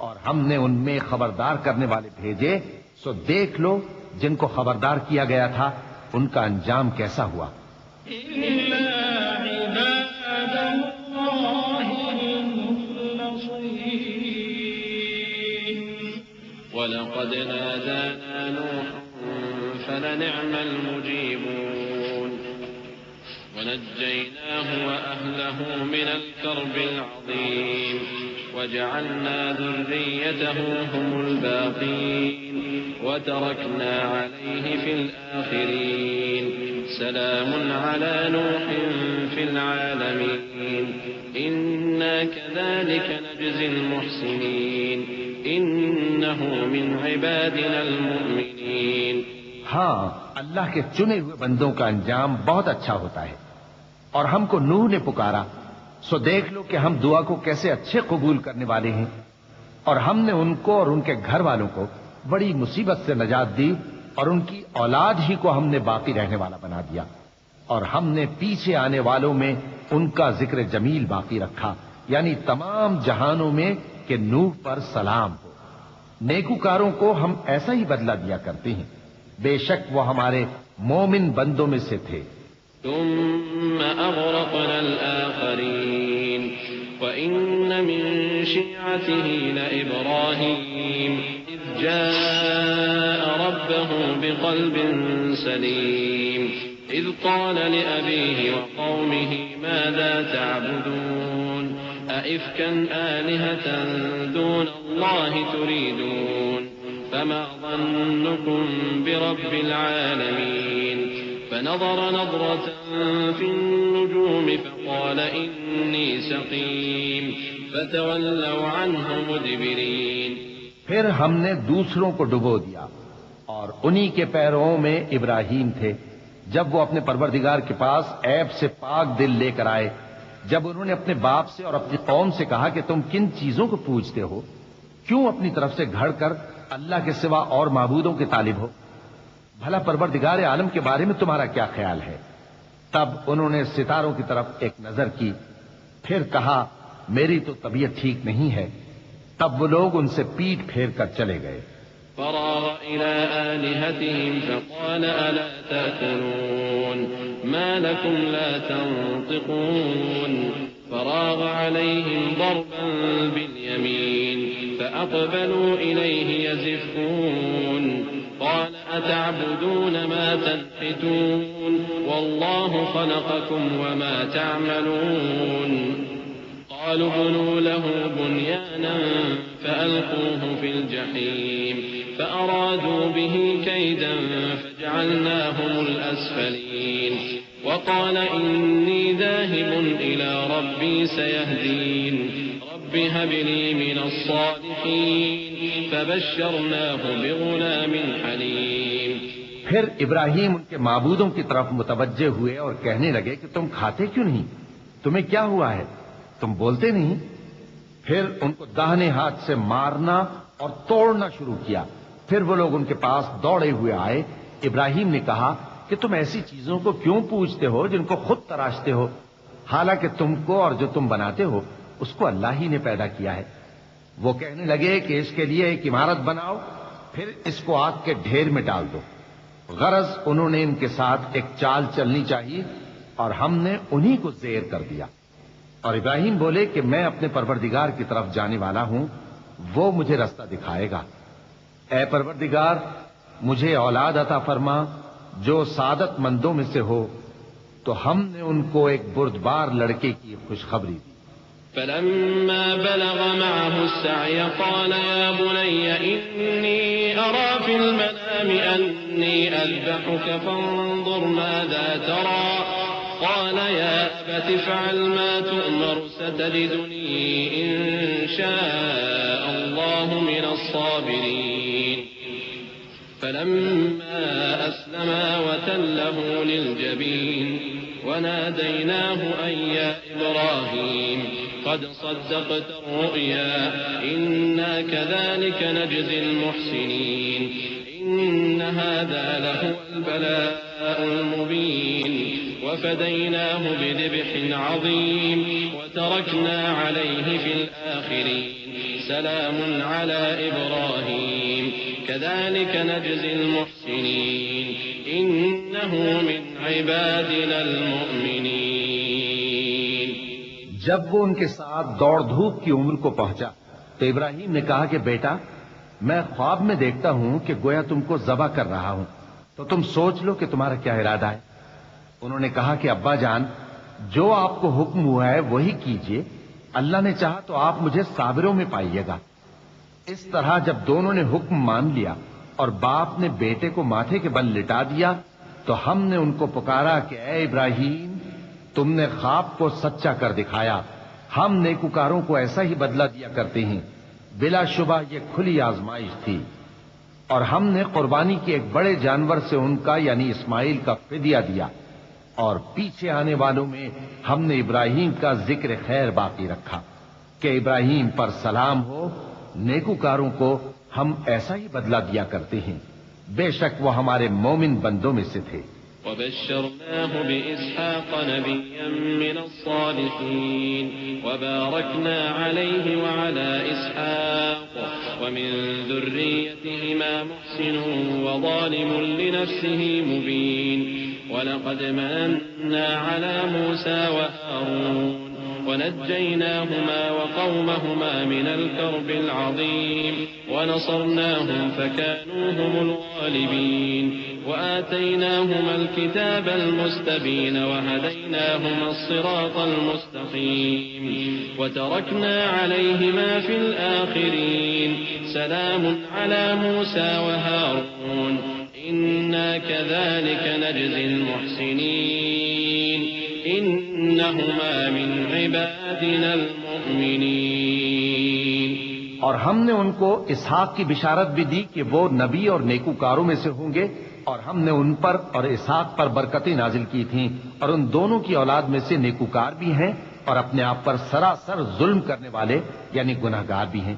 اور ہم نے ان میں خبردار کرنے والے بھیجے، سو دیکھ لو جن کو خبردار کیا گیا تھا ان کا انجام کیسا ہوا۔ وَلَقَدْ نَادَانَا نُوحٌ فَلَنِعْمَ الْمُجِيبُونَ وَنَجَّيْنَاهُ وَأَهْلَهُ مِنَ الْكَرْبِ الْعَظِيمِ وَجَعَلْنَا ذُرِّيَّتَهُ هُمُ الْبَاقِينَ وَتَرَكْنَا عَلَيْهِ فِي الْآخِرِينَ سَلَامٌ عَلَى نُوحٍ فِي الْعَالَمِينَ إِنَّا كَذَلِكَ نَجْزِي الْمُحْسِنِينَ إِنَّهُ مِنْ عِبَادِنَا الْمُؤْمِنِينَ۔ ہاں، اللہ کے چنے ہوئے بندوں کا انجام بہت اچھا ہوتا ہے۔ اور ہم کو نوح نے پکارا، سو دیکھ لو کہ ہم دعا کو کیسے اچھے قبول کرنے والے ہیں، اور ہم نے ان کو اور ان کے گھر والوں کو بڑی مصیبت سے نجات دی، اور ان کی اولاد ہی کو ہم نے باقی رہنے والا بنا دیا، اور ہم نے پیچھے آنے والوں میں ان کا ذکر جمیل باقی رکھا، یعنی تمام جہانوں میں کہ نوح پر سلام ہو۔ نیکوکاروں کو ہم ایسا ہی بدلہ دیا کرتے ہیں، بے شک وہ ہمارے مومن بندوں میں سے تھے۔ ثم أغرقنا الآخرين وإن من شيعته لإبراهيم إذ جاء ربه بقلب سليم إذ قال لأبيه وقومه ماذا تعبدون أئفكا آلهة دون الله تريدون فما ظنكم برب العالمين فنظر نظرة في النجوم فقال إني سقيم فتولوا عنه مدبرين۔ پھر ہم نے دوسروں کو ڈبو دیا، اور انہی کے پیروں میں ابراہیم تھے جب وہ اپنے پروردگار کے پاس عیب سے پاک دل لے کر آئے، جب انہوں نے اپنے باپ سے اور اپنی قوم سے کہا کہ تم کن چیزوں کو پوجتے ہو، کیوں اپنی طرف سے گھڑ کر اللہ کے سوا اور معبودوں کے طالب ہو، بھلا پروردگار عالم کے بارے میں تمہارا کیا خیال ہے؟ تب انہوں نے ستاروں کی طرف ایک نظر کی، پھر کہا میری تو طبیعت ٹھیک نہیں ہے، تب وہ لوگ ان سے پیٹ پھیر کر چلے گئے۔ فراغ إلى آلهتهم فقال ألا تأكلون ما لكم لا تنطقون فراغ عليهم ضربا باليمين فأقبلوا إليه يزفون قال أتعبدون ما تنحتون والله خلقكم وما تعملون قالوا ابنوا له بنيانا فألقوه في الجحيم فأرادوا به كيدا فجعلناهم الأسفلين وقال إني ذاهب إلى ربي سيهدين رب هب لي من الصالحين فبشرناه بغلام حليم۔ پھر ابراہیم ان کے معبودوں کی طرف متوجہ ہوئے اور کہنے لگے کہ تم کھاتے کیوں نہیں؟ تمہیں کیا ہوا ہے؟ تم بولتے نہیں؟ پھر ان کو داہنے ہاتھ سے مارنا اور توڑنا شروع کیا۔ پھر وہ لوگ ان کے پاس دوڑے ہوئے آئے۔ ابراہیم نے کہا کہ تم ایسی چیزوں کو کیوں پوجتے ہو جن کو خود تراشتے ہو، حالانکہ تم کو اور جو تم بناتے ہو اس کو اللہ ہی نے پیدا کیا ہے۔ وہ کہنے لگے کہ اس کے لیے ایک عمارت بناؤ، پھر اس کو آگ کے ڈھیر میں ڈال دو۔ غرض انہوں نے ان کے ساتھ ایک چال چلنی چاہیے، اور ہم نے انہی کو زیر کر دیا۔ اور ابراہیم بولے کہ میں اپنے پروردگار کی طرف جانے والا ہوں، وہ مجھے رستہ دکھائے گا۔ اے پروردگار، مجھے اولاد عطا فرما جو سعادت مندوں میں سے ہو۔ تو ہم نے ان کو ایک بردبار لڑکے کی خوشخبری دی۔ فلما بلغ معه السعي قال يا بني إني أرى في المنام أني أذبحك فانظر ماذا ترى قال يا أبت افعل ما تؤمر ستجدني إن شاء الله من الصابرين فلما أسلما وتله للجبين وناديناه أن يا إبراهيم قد صدقت الرؤيا إنا كذلك نجزي المحسنين إن هذا لهو البلاء المبين وفديناه بذبح عظيم وتركنا عليه في الآخرين سلام على إبراهيم كذلك نجزي المحسنين إنه من عبادنا المؤمنين. جب وہ ان کے ساتھ دوڑ دھوپ کی عمر کو پہنچا تو ابراہیم نے کہا کہ بیٹا میں خواب میں دیکھتا ہوں کہ گویا تم کو ذبح کر رہا ہوں، تو تم سوچ لو کہ تمہارا کیا ارادہ ہے. انہوں نے کہا کہ ابا جان جو آپ کو حکم ہوا ہے وہی کیجئے، اللہ نے چاہا تو آپ مجھے صابروں میں پائیے گا. اس طرح جب دونوں نے حکم مان لیا اور باپ نے بیٹے کو ماتھے کے بل لٹا دیا تو ہم نے ان کو پکارا کہ اے ابراہیم تم نے خواب کو سچا کر دکھایا، ہم نیکوکاروں کو ایسا ہی بدلہ دیا کرتے ہیں. بلا شبہ یہ کھلی آزمائش تھی اور ہم نے قربانی کے ایک بڑے جانور سے ان کا یعنی اسماعیل کا فدیہ دیا، اور پیچھے آنے والوں میں ہم نے ابراہیم کا ذکر خیر باقی رکھا کہ ابراہیم پر سلام ہو، نیکوکاروں کو ہم ایسا ہی بدلہ دیا کرتے ہیں، بے شک وہ ہمارے مومن بندوں میں سے تھے. وبشرناه بإسحاق نبيا من الصالحين وباركنا عليه وعلى إسحاق ومن ذريتهما محسن وظالم لنفسه مبين ولقد مننا على موسى وهارون ونجيناهما وقومهما من الكرب العظيم ونصرناهم فكانوا هم الغالبين وآتيناهما الكتاب المستبين وهديناهما الصراط المستقيم وتركنا عليهما في الآخرين سلام على موسى وهارون إنا كذلك نجزي المحسنين إنهما من عبادنا المؤمنين. اور ہم نے ان کو اسحاق کی بشارت بھی دی کہ وہ نبی اور نیکوکاروں میں سے ہوں گے، اور ہم نے ان پر اور اسحاق پر برکتیں نازل کی تھیں، اور ان دونوں کی اولاد میں سے نیکوکار بھی ہیں اور اپنے آپ پر سراسر ظلم کرنے والے یعنی گناہگار بھی ہیں.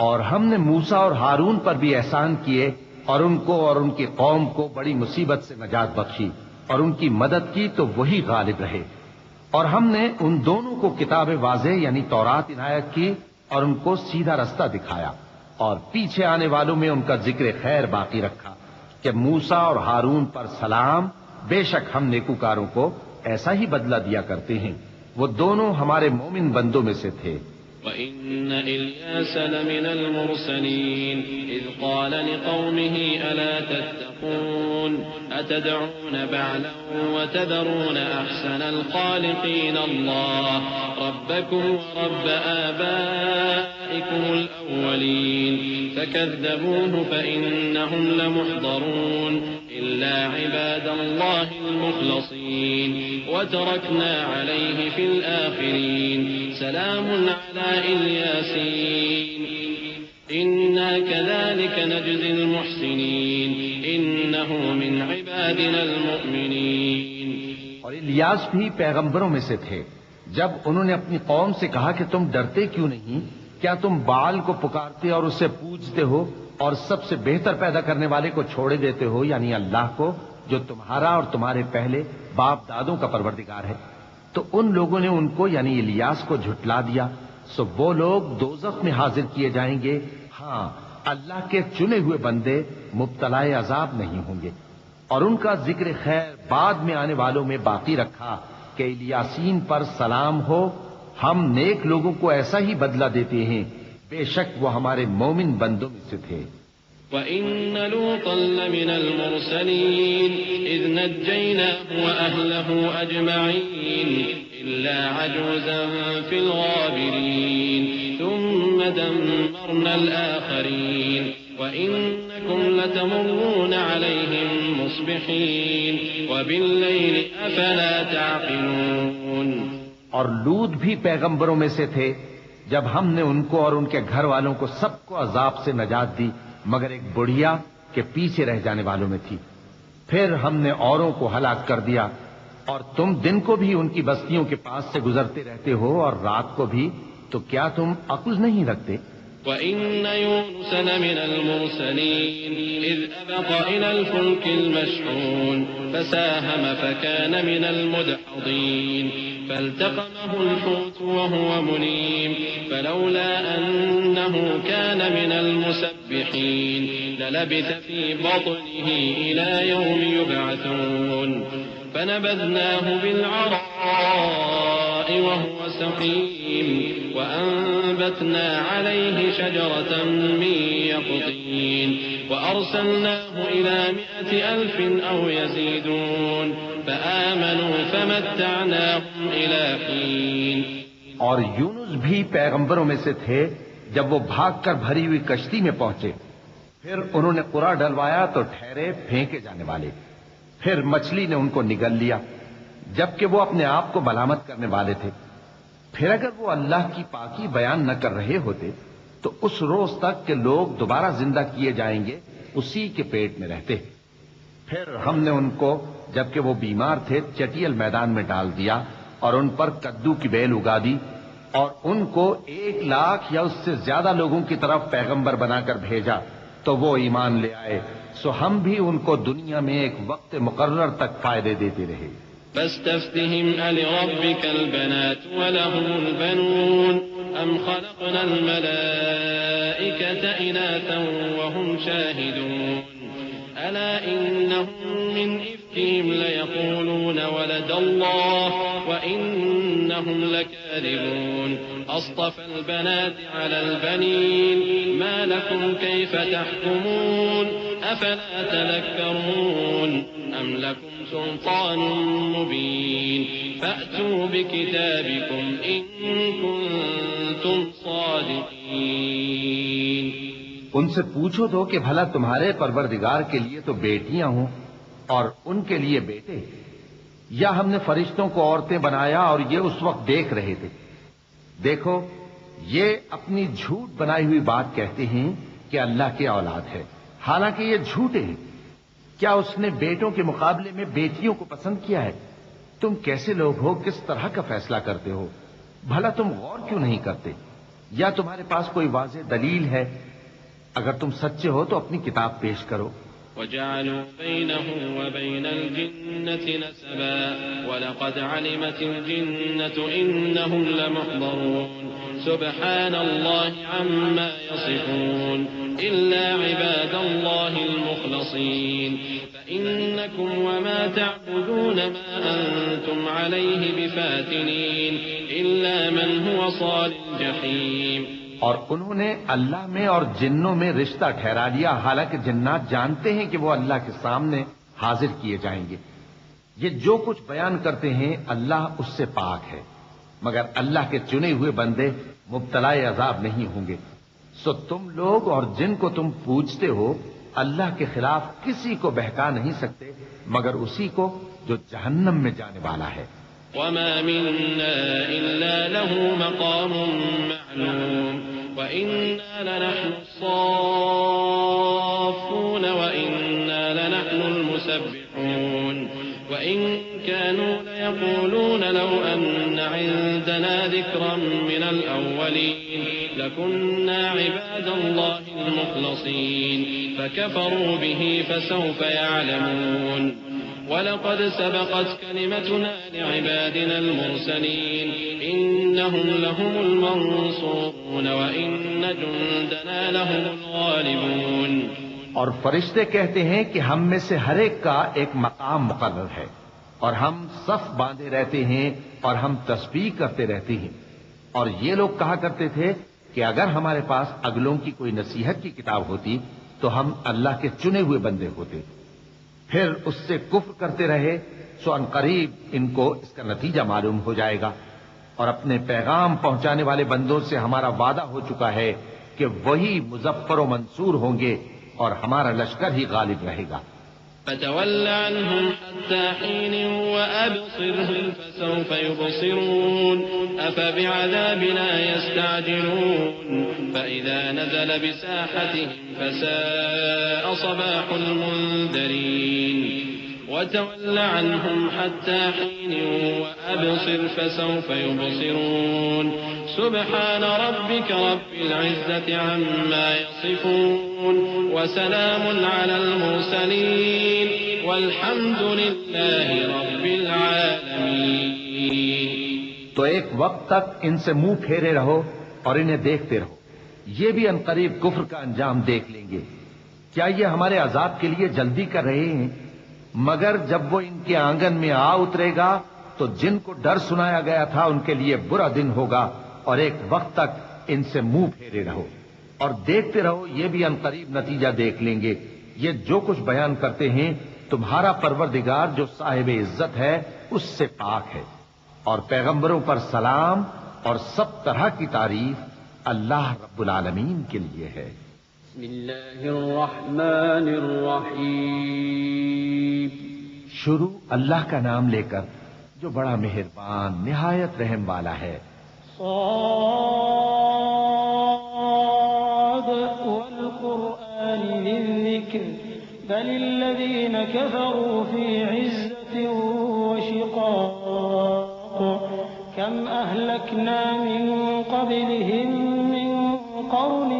اور ہم نے موسیٰ اور ہارون پر بھی احسان کیے اور ان کو اور ان کی قوم کو بڑی مصیبت سے نجات بخشی اور ان کی مدد کی تو وہی غالب رہے. اور ہم نے ان دونوں کو کتاب واضح یعنی تورات عنایت کی اور ان کو سیدھا رستہ دکھایا، اور پیچھے آنے والوں میں ان کا ذکر خیر باقی رکھا کہ موسیٰ اور ہارون پر سلام، بے شک ہم نیکوکاروں کو ایسا ہی بدلہ دیا کرتے ہیں، وہ دونوں ہمارے مومن بندوں میں سے تھے. وَإِنَّ إِلْيَاسَ لَمِنَ الْمُرْسَلِينَ إِذْ قَالَ لِقَوْمِهِ أَلَا تَتَّقُونَ أَتَدْعُونَ بَعْلًا وَتَذَرُونَ أَحْسَنَ الْخَالِقِينَ اللَّهَ رَبَّكُمْ وَرَبَّ آبَائِكُمُ الْأَوَّلِينَ فَكَذَّبُوهُ فَإِنَّهُمْ لَمُحْضَرُونَ إِلَّا عِبَادَ اللَّهِ الْمُخْلَصِينَ وَتَرَكْنَا عَلَيْهِ فِي الْآخِرِينَ سلام على الياسين إنا كذلك نجزي المحسنين إنه من عبادنا المؤمنين. اور الیاس بھی پیغمبروں میں سے تھے. جب انہوں نے اپنی قوم سے کہا کہ تم ڈرتے کیوں نہیں، کیا تم بال کو پکارتے اور اسے پوجتے ہو اور سب سے بہتر پیدا کرنے والے کو چھوڑے دیتے ہو یعنی اللہ کو جو تمہارا اور تمہارے پہلے باپ دادوں کا پروردگار ہے. تو ان لوگوں نے ان کو یعنی الیاس کو جھٹلا دیا، سو وہ لوگ دوزخ میں حاضر کیے جائیں گے. ہاں اللہ کے چنے ہوئے بندے مبتلا عذاب نہیں ہوں گے. اور ان کا ذکر خیر بعد میں آنے والوں میں باقی رکھا کہ الیاسین پر سلام ہو، ہم نیک لوگوں کو ایسا ہی بدلہ دیتے ہیں، بے شک وہ ہمارے مومن بندوں میں سے تھے. وَإِنَّ لُوطًا لَّمِنَ الْمُرْسَلِينَ إِذْ نَجَّيْنَاهُ وَأَهْلَهُ أَجْمَعِينَ إِلَّا عَجُوزًا فِي الْغَابِرِينَ ثُمَّ دَمَّرْنَا الْآخَرِينَ وَإِنَّكُمْ لَتَمُرُّونَ عَلَيْهِم مُّصْبِحِينَ وَبِاللَّيْلِ أَفَلَا تَعْقِلُونَ. اور لوط بھی پیغمبروں میں سے تھے. جب ہم نے ان کو اور ان کے گھر والوں کو سب کو عذاب سے نجات دی مگر ایک بڑھیا کے پیچھے رہ جانے والوں میں تھی. پھر ہم نے اوروں کو ہلاک کر دیا، اور تم دن کو بھی ان کی بستیوں کے پاس سے گزرتے رہتے ہو اور رات کو بھی، تو کیا تم عقل نہیں رکھتے؟ وإن يونس لمن المرسلين إذ أبق إلى الفلك المشحون فساهم فكان من المدحضين فالتقمه الحوت وهو مليم فلولا أنه كان من المسبحين للبث في بطنه إلى يوم يبعثون فنبذناه بالعراء وهو سقيم وأنبتنا عليه شجرة من يقطين وأرسلناه إلى 100,000 أو يزيدون فآمنوا فمتعناهم إلى حين. اور یونس بھی پیغمبروں میں سے تھے. جب وہ بھاگ کر بھری ہوئی کشتی میں پہنچے پھر انہوں نے قرا ڈلوایا تو ٹھہرے پھینکے جانے والے. پھر مچھلی نے ان کو نگل لیا جبکہ وہ اپنے آپ کو ملامت کرنے والے تھے. پھر اگر وہ اللہ کی پاکی بیان نہ کر رہے ہوتے تو اس روز تک کہ لوگ دوبارہ زندہ کیے جائیں گے اسی کے پیٹ میں رہتے. پھر ہم نے ان کو جبکہ وہ بیمار تھے چٹیل میدان میں ڈال دیا اور ان پر کدو کی بیل اگا دی اور ان کو 100,000 یا اس سے زیادہ لوگوں کی طرف پیغمبر بنا کر بھیجا تو وہ ایمان لے آئے. سو ہم بھی ان کو دنیا میں ایک وقت مقرر تک فائدے دیتے رہے. فاستفتهم ألربك البنات ولهم البنون أم خلقنا الملائكة إناثا وهم شاهدون ألا إنهم من إفكهم ليقولون ولد الله وإنهم لكاذبون أصطفى البنات على البنين ما لكم كيف تحكمون أفلا تذكرون أم لكم سلطان مبين فأتوا بكتابكم إن كنتم صادقين. ان سے پوچھو تو کہ بھلا تمہارے پروردگار کے لیے تو بیٹیاں ہوں اور ان کے لیے بیٹے، یا ہم نے فرشتوں کو عورتیں بنایا اور یہ اس وقت دیکھ رہے تھے. دیکھو یہ اپنی جھوٹ بنائی ہوئی بات کہتے ہیں کہ اللہ کی اولاد ہے، حالانکہ یہ جھوٹے ہیں. کیا اس نے بیٹوں کے مقابلے میں بیٹیوں کو پسند کیا ہے؟ تم کیسے لوگ ہو، کس طرح کا فیصلہ کرتے ہو؟ بھلا تم غور کیوں نہیں کرتے؟ یا تمہارے پاس کوئی واضح دلیل ہے؟ اگر تم سچے ہو تو اپنی کتاب پیش کرو. وجعلوا بينه وبين الجنة نسبا ولقد علمت الجنة إنهم لمحضرون سبحان الله عما يصفون إلا عباد الله المخلصين فإنكم وما تعبدون ما أنتم عليه بفاتنين إلا من هو صال الجحيم. اور انہوں نے اللہ میں اور جنوں میں رشتہ ٹھہرا لیا، حالانکہ جنات جانتے ہیں کہ وہ اللہ کے سامنے حاضر کیے جائیں گے. یہ جو کچھ بیان کرتے ہیں اللہ اس سے پاک ہے، مگر اللہ کے چنے ہوئے بندے مبتلا عذاب نہیں ہوں گے. سو تم لوگ اور جن کو تم پوجتے ہو اللہ کے خلاف کسی کو بہکا نہیں سکتے مگر اسی کو جو جہنم میں جانے والا ہے. وما منا إلا له مقام معلوم وإنا لنحن الصافون وإنا لنحن المسبحون وإن كانوا ليقولون لو أن عندنا ذكرا من الأولين لكنا عباد الله المخلصين فكفروا به فسوف يعلمون. ولقد سبقت كلمتنا لعبادنا المرسلين إنهم لهم المنصورون وإن جندنا لهم الغالبون. اور فرشتے کہتے ہیں کہ ہم میں سے ہر ایک کا ایک مقام مقرر ہے اور ہم صف باندھے رہتے ہیں اور ہم تسبیح کرتے رہتے ہیں. اور یہ لوگ کہا کرتے تھے کہ اگر ہمارے پاس اگلوں کی کوئی نصیحت کی کتاب ہوتی تو ہم اللہ کے چنے ہوئے بندے ہوتے. پھر اس سے کفر کرتے رہے سو ان قریب ان کو اس کا نتیجہ معلوم ہو جائے گا. اور اپنے پیغام پہنچانے والے بندوں سے ہمارا وعدہ ہو چکا ہے کہ وہی مظفر و منصور ہوں گے اور ہمارا لشکر ہی غالب رہے گا. فتول عنهم حتى حين وأبصرهم فسوف يبصرون أفبعذابنا يستعجلون فإذا نزل بساحتهم فساء صباح المنذرين. وتول عنهم حتى حين وأبصر فسوف يبصرون سبحان ربك رب العزة عما يصفون وسلام على المرسلين والحمد لله رب العالمين. تو ایک وقت تک ان سے منہ پھیرے رہو اور انہیں دیکھتے رہو، یہ بھی عنقریب کفر کا انجام دیکھ لیں گے. کیا یہ ہمارے عذاب کے لیے جلدی کر رہے ہیں؟ مگر جب وہ ان کے آنگن میں آ اترے گا تو جن کو ڈر سنایا گیا تھا ان کے لیے برا دن ہوگا، اور ایک وقت تک ان سے منہ پھیرے رہو اور دیکھتے رہو، یہ بھی عنقریب نتیجہ دیکھ لیں گے. یہ جو کچھ بیان کرتے ہیں تمہارا پروردگار جو صاحب عزت ہے اس سے پاک ہے، اور پیغمبروں پر سلام اور سب طرح کی تعریف اللہ رب العالمین کے لیے ہے. بسم اللہ الرحمن الرحیم. شروع اللہ کا نام لے کر جو بڑا مہربان نہایت رحم والا ہے. صاد والقرآن للذكر بل الذين كفروا في عزة وشقاق كم أهلكنا من قبلهم من قرن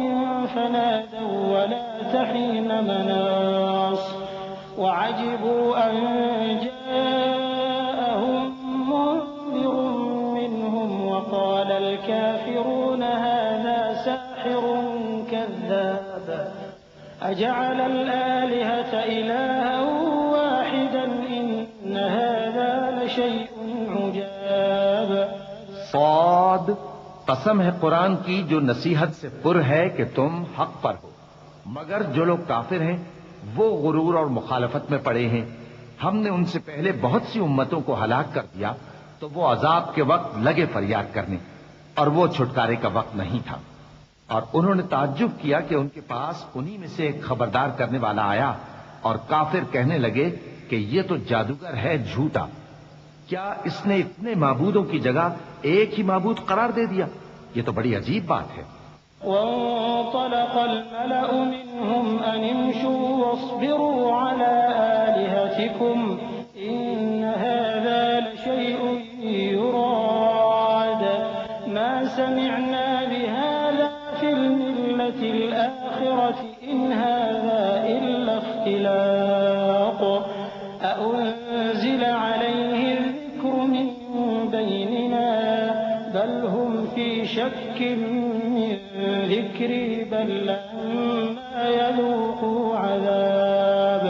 فنادوا ولا تحين مناص وعجبوا أن جاءهم منذر منهم وقال الكافرون هذا ساحر كذاب أجعل الآلهة إلها واحدا إن هذا لشيء عجاب. صاد، قسم ہے قرآن کی جو نصیحت سے پر ہے کہ تم حق پر ہو، مگر جو لوگ کافر ہیں وہ غرور اور مخالفت میں پڑے ہیں. ہم نے ان سے پہلے بہت سی امتوں کو ہلاک کر دیا تو وہ عذاب کے وقت لگے فریاد کرنے، اور وہ چھٹکارے کا وقت نہیں تھا. اور انہوں نے تعجب کیا کہ ان کے پاس انہی میں سے ایک خبردار کرنے والا آیا، اور کافر کہنے لگے کہ یہ تو جادوگر ہے جھوٹا. کیا اس نے اتنے معبودوں کی جگہ ایک ہی معبود قرار دے دیا؟ یہ تو بڑی عجیب بات ہے. وانطلق الملأ منهم أن امشوا واصبروا على آلهتكم إن هذا لشيء يراد ما سمعنا بهذا في الملة الآخرة إن هذا إلا اختلاق أأنزل عليه الذكر من بيننا بل هم في شك من ذكري بل لما يذوقوا عذاب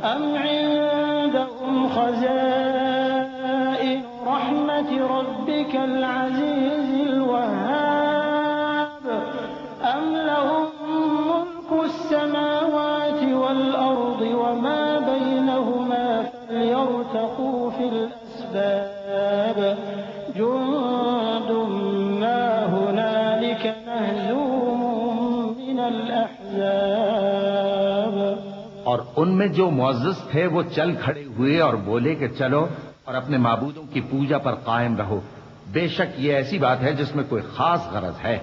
أم عندهم خزائن رحمة ربك العزيز الوهاب أم لهم ملك السماوات والأرض وما بينهما فليرتقوا في الأسباب جند ما هنالك مهزوم من الأحزاب. اور ان میں جو معزز تھے وہ چل کھڑے ہوئے اور بولے کہ چلو اور اپنے معبودوں کی پوجا پر قائم رہو. بے شک یہ ایسی بات ہے جس میں کوئی خاص غرض ہے.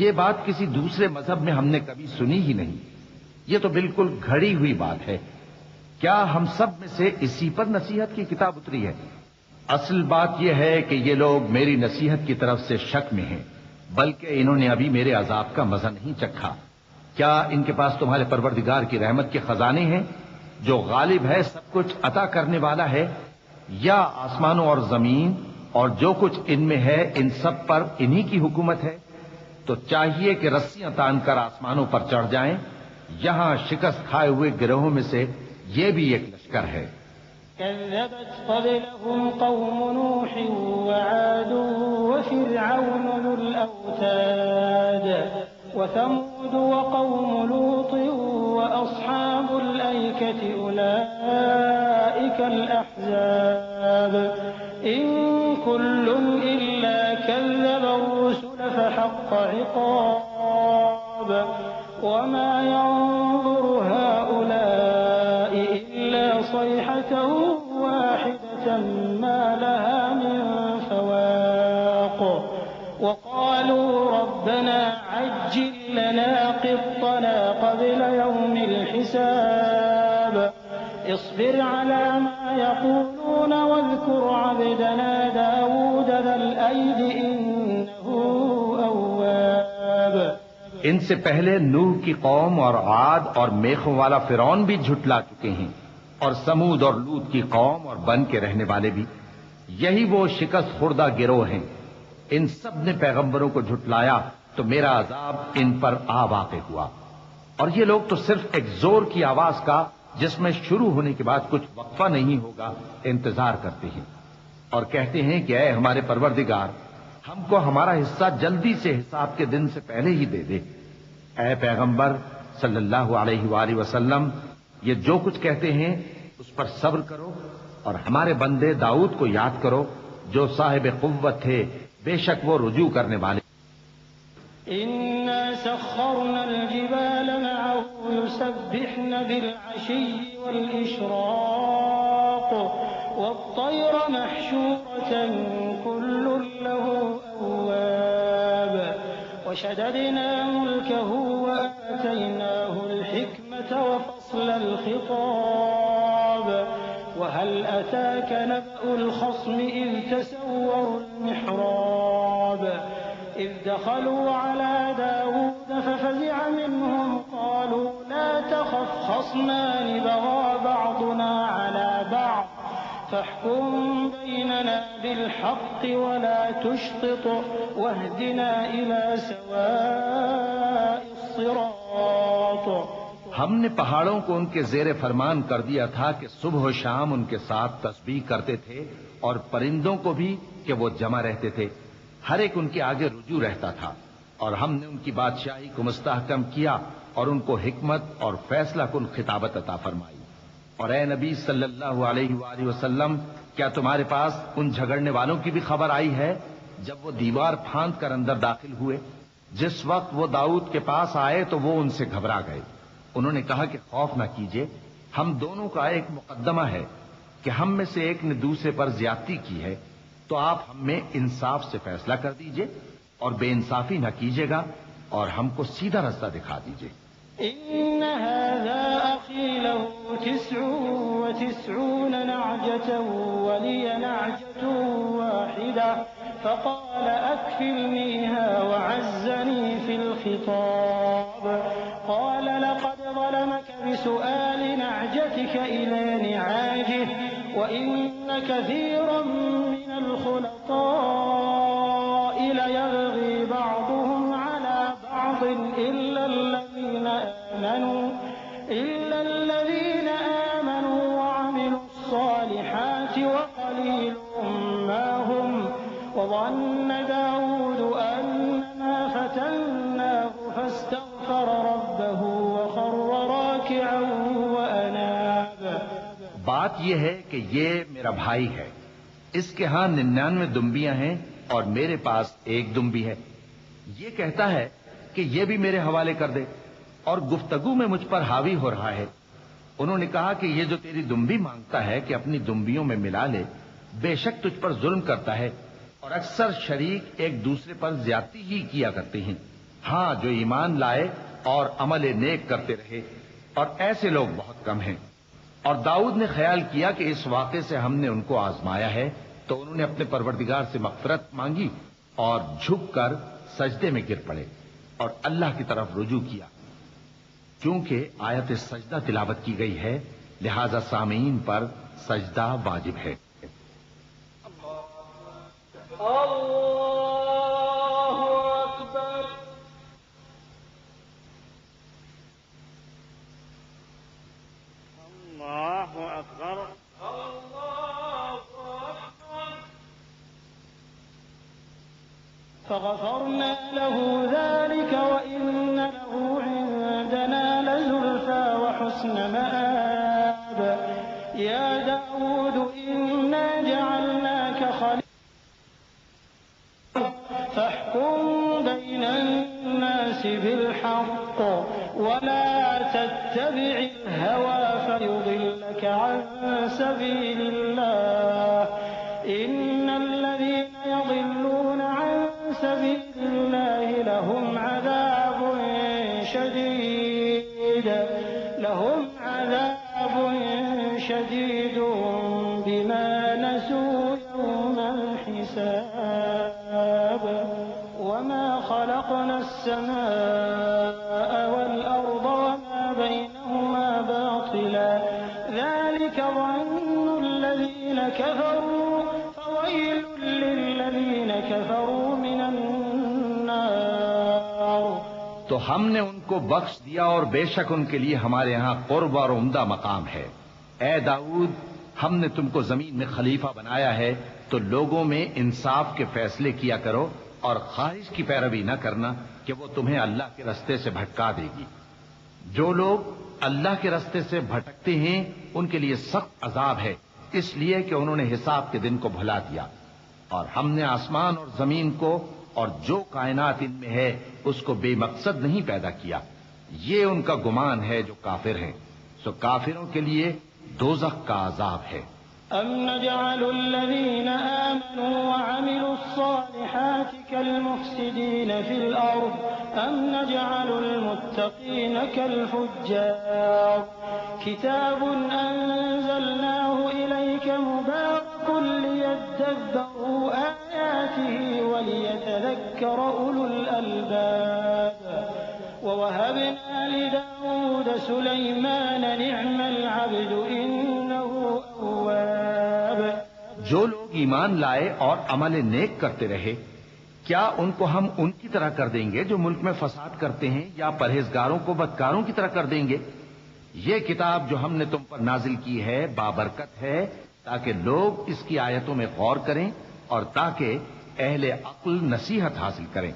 یہ بات کسی دوسرے مذہب میں ہم نے کبھی سنی ہی نہیں. یہ تو بالکل گھڑی ہوئی بات ہے. کیا ہم سب میں سے اسی پر نصیحت کی کتاب اتری ہے؟ اصل بات یہ ہے کہ یہ لوگ میری نصیحت کی طرف سے شک میں ہیں، بلکہ انہوں نے ابھی میرے عذاب کا مزہ نہیں چکھا. کیا ان کے پاس تمہارے پروردگار کی رحمت کے خزانے ہیں جو غالب ہے، سب کچھ عطا کرنے والا ہے؟ یا آسمانوں اور زمین اور جو کچھ ان میں ہے ان سب پر انہی کی حکومت ہے؟ تو چاہیے کہ رسیاں تان کر آسمانوں پر چڑھ جائیں. یہاں شکست کھائے ہوئے گروہوں میں سے یہ بھی ایک لشکر ہے. كذبت قبلهم قوم نوح وعاد وفرعون ذو الأوتاد وثمود وقوم لوط وأصحاب الأيكة أولئك الأحزاب إن كل إلا كذب الرسل فحق عقاب وما ينظر هؤلاء إلا صيحة واحدة ما لها من فواق وقالوا ربنا عجل لنا قطنا قبل يوم الحساب اصبر على ما يقولون واذكر عبدنا داود ذا الأيد إنه أواب۔ ان سے پہلے نوح کی قوم اور عاد اور میخوں والا فرعون بھی جھٹلا چکے ہیں، اور سمود اور لوط کی قوم اور بن کے رہنے والے بھی، یہی وہ شکست خوردہ گروہ ہیں۔ ان سب نے پیغمبروں کو جھٹلایا تو میرا عذاب ان پر آ واقع ہوا، اور یہ لوگ تو صرف ایک زور کی آواز کا جس میں شروع ہونے کے بعد کچھ وقفہ نہیں ہوگا انتظار کرتے ہیں، اور کہتے ہیں کہ اے ہمارے پروردگار، ہم کو ہمارا حصہ جلدی سے حساب کے دن سے پہلے ہی دے دے۔ اے پیغمبر صلی اللہ علیہ وآلہ وسلم، یہ جو کچھ کہتے ہیں اس پر صبر کرو، اور ہمارے بندے داؤد کو یاد کرو جو صاحب قوت تھے، بے شک وہ رجوع کرنے والے۔ إنا سخرنا الجبال معه يسبحن بالعشي والإشراق والطير محشورة كل له أواب وشددنا ملكه وآتيناه الحكمة وفصل الخطاب وهل أتاك نبأ الخصم إذ تسوروا المحراب إذ دخلوا على داود ففزع منهم قالوا لا تخف خصمان بغى بعضنا على بعض فاحكم بيننا بالحق ولا تشطط واهدنا إلى سواء الصراط۔ ہم نے پہاڑوں کو ان کے زیر فرمان کر دیا تھا کہ صبح و شام ان کے ساتھ تسبیح کرتے تھے، اور پرندوں کو بھی کہ وہ جمع رہتے تھے، ہر ایک ان کے آگے رجوع رہتا تھا، اور ہم نے ان کی بادشاہی کو مستحکم کیا اور ان کو حکمت اور فیصلہ کن خطابت عطا فرمائی۔ اور اے نبی صلی اللہ علیہ وآلہ وسلم، کیا تمہارے پاس ان جھگڑنے والوں کی بھی خبر آئی ہے جب وہ دیوار پھاند کر اندر داخل ہوئے؟ جس وقت وہ داؤد کے پاس آئے تو وہ ان سے گھبرا گئے۔ انہوں نے کہا کہ خوف نہ کیجیے، ہم دونوں کا ایک مقدمہ ہے کہ ہم میں سے ایک نے دوسرے پر زیادتی کی ہے، تو آپ ہم میں انصاف سے فیصلہ کر دیجئے اور بے انصافی نہ کیجیے گا، اور ہم کو سیدھا رستہ دکھا دیجئے۔ إن هذا أخي له 99 نعجة ولي نعجة واحدة فقال أكفلنيها وعزني في الخطاب قال لقد ظلمك بسؤال نعجتك إلى نعاجه وإن كثيرا من الخلطاء ليبغي بعضهم على بعض إلا الذين آمنوا وعملوا الصالحات وقليل ما هم وظن داود أنما فتناه فاستغفر ربه وخر راكعا وأناب۔ بات یہ ہے کہ یہ میرا بھائی ہے، اس کے ہاں 99 دمبیاں ہیں اور میرے پاس ایک دمبی ہے، یہ کہتا ہے کہ یہ بھی میرے حوالے کر دے، اور گفتگو میں مجھ پر حاوی ہو رہا ہے۔ انہوں نے کہا کہ یہ جو تیری دمبی مانگتا ہے کہ اپنی دمبیوں میں ملا لے، بے شک تجھ پر ظلم کرتا ہے، اور اکثر شریک ایک دوسرے پر زیادتی ہی کیا کرتے ہیں۔ ہاں، جو ایمان لائے اور عمل نیک کرتے رہے، اور ایسے لوگ بہت کم ہیں۔ اور داؤد نے خیال کیا کہ اس واقعے سے ہم نے ان کو آزمایا ہے، تو انہوں نے اپنے پروردگار سے مغفرت مانگی اور جھک کر سجدے میں گر پڑے اور اللہ کی طرف رجوع کیا۔ چونکہ آیت سجدہ تلاوت کی گئی ہے، لہذا سامعین پر سجدہ واجب ہے۔ اللہ اکبر۔ اللہ اکبر۔ فغفرنا له ذلك وإن له عندنا لزلفى وحسن مآب يا داود إنا جعلناك خليفة فاحكم بين الناس بالحق ولا تتبع الهوى فيضلك عن سبيل الله إن الذين يضلون عن سبيل الله لهم عذاب والأرض وما بينهما باطلا ذلك ظن الذين كفروا فويل للذين كفروا من النار. تو ہم نے ان کو بخش دیا اور بے شک ان کے لیے ہمارے ہاں قرب اور عمدہ مقام ہے. اے داؤد، ہم نے تم کو زمین میں خلیفہ بنایا ہے تو لوگوں میں انصاف کے فیصلے کیا کرو اور خواہش کی پیروی نہ کرنا کہ وہ تمہیں اللہ کے رستے سے بھٹکا دے گی. جو لوگ اللہ کے رستے سے بھٹکتے ہیں ان کے لیے سخت عذاب ہے، اس لیے کہ انہوں نے حساب کے دن کو بھلا دیا. اور ہم نے آسمان اور زمین کو اور جو کائنات ان میں ہے اس کو بے مقصد نہیں پیدا کیا. یہ ان کا گمان ہے جو کافر ہیں، سو کافروں کے لیے دوزخ کا عذاب ہے. أم نجعل الذين آمنوا وعملوا الصالحات كالمفسدين في الأرض أم نجعل المتقين كالفجار. كتاب أنزلناه إليك مبارك ليدبروا آياته وليتذكر أولو الألباب. ووهبنا لداود سليمان نعم العبد إنه أواب. جو لوگ ایمان لائے اور عمل نیک کرتے رہے، کیا ان کو ہم ان کی طرح کر دیں گے جو ملک میں فساد کرتے ہیں، یا پرہیزگاروں کو بدکاروں کی طرح کر دیں گے؟ یہ کتاب جو ہم نے تم پر نازل کی ہے بابرکت ہے، تاکہ لوگ اس کی آیتوں میں غور کریں اور تاکہ اہل عقل نصیحت حاصل کریں.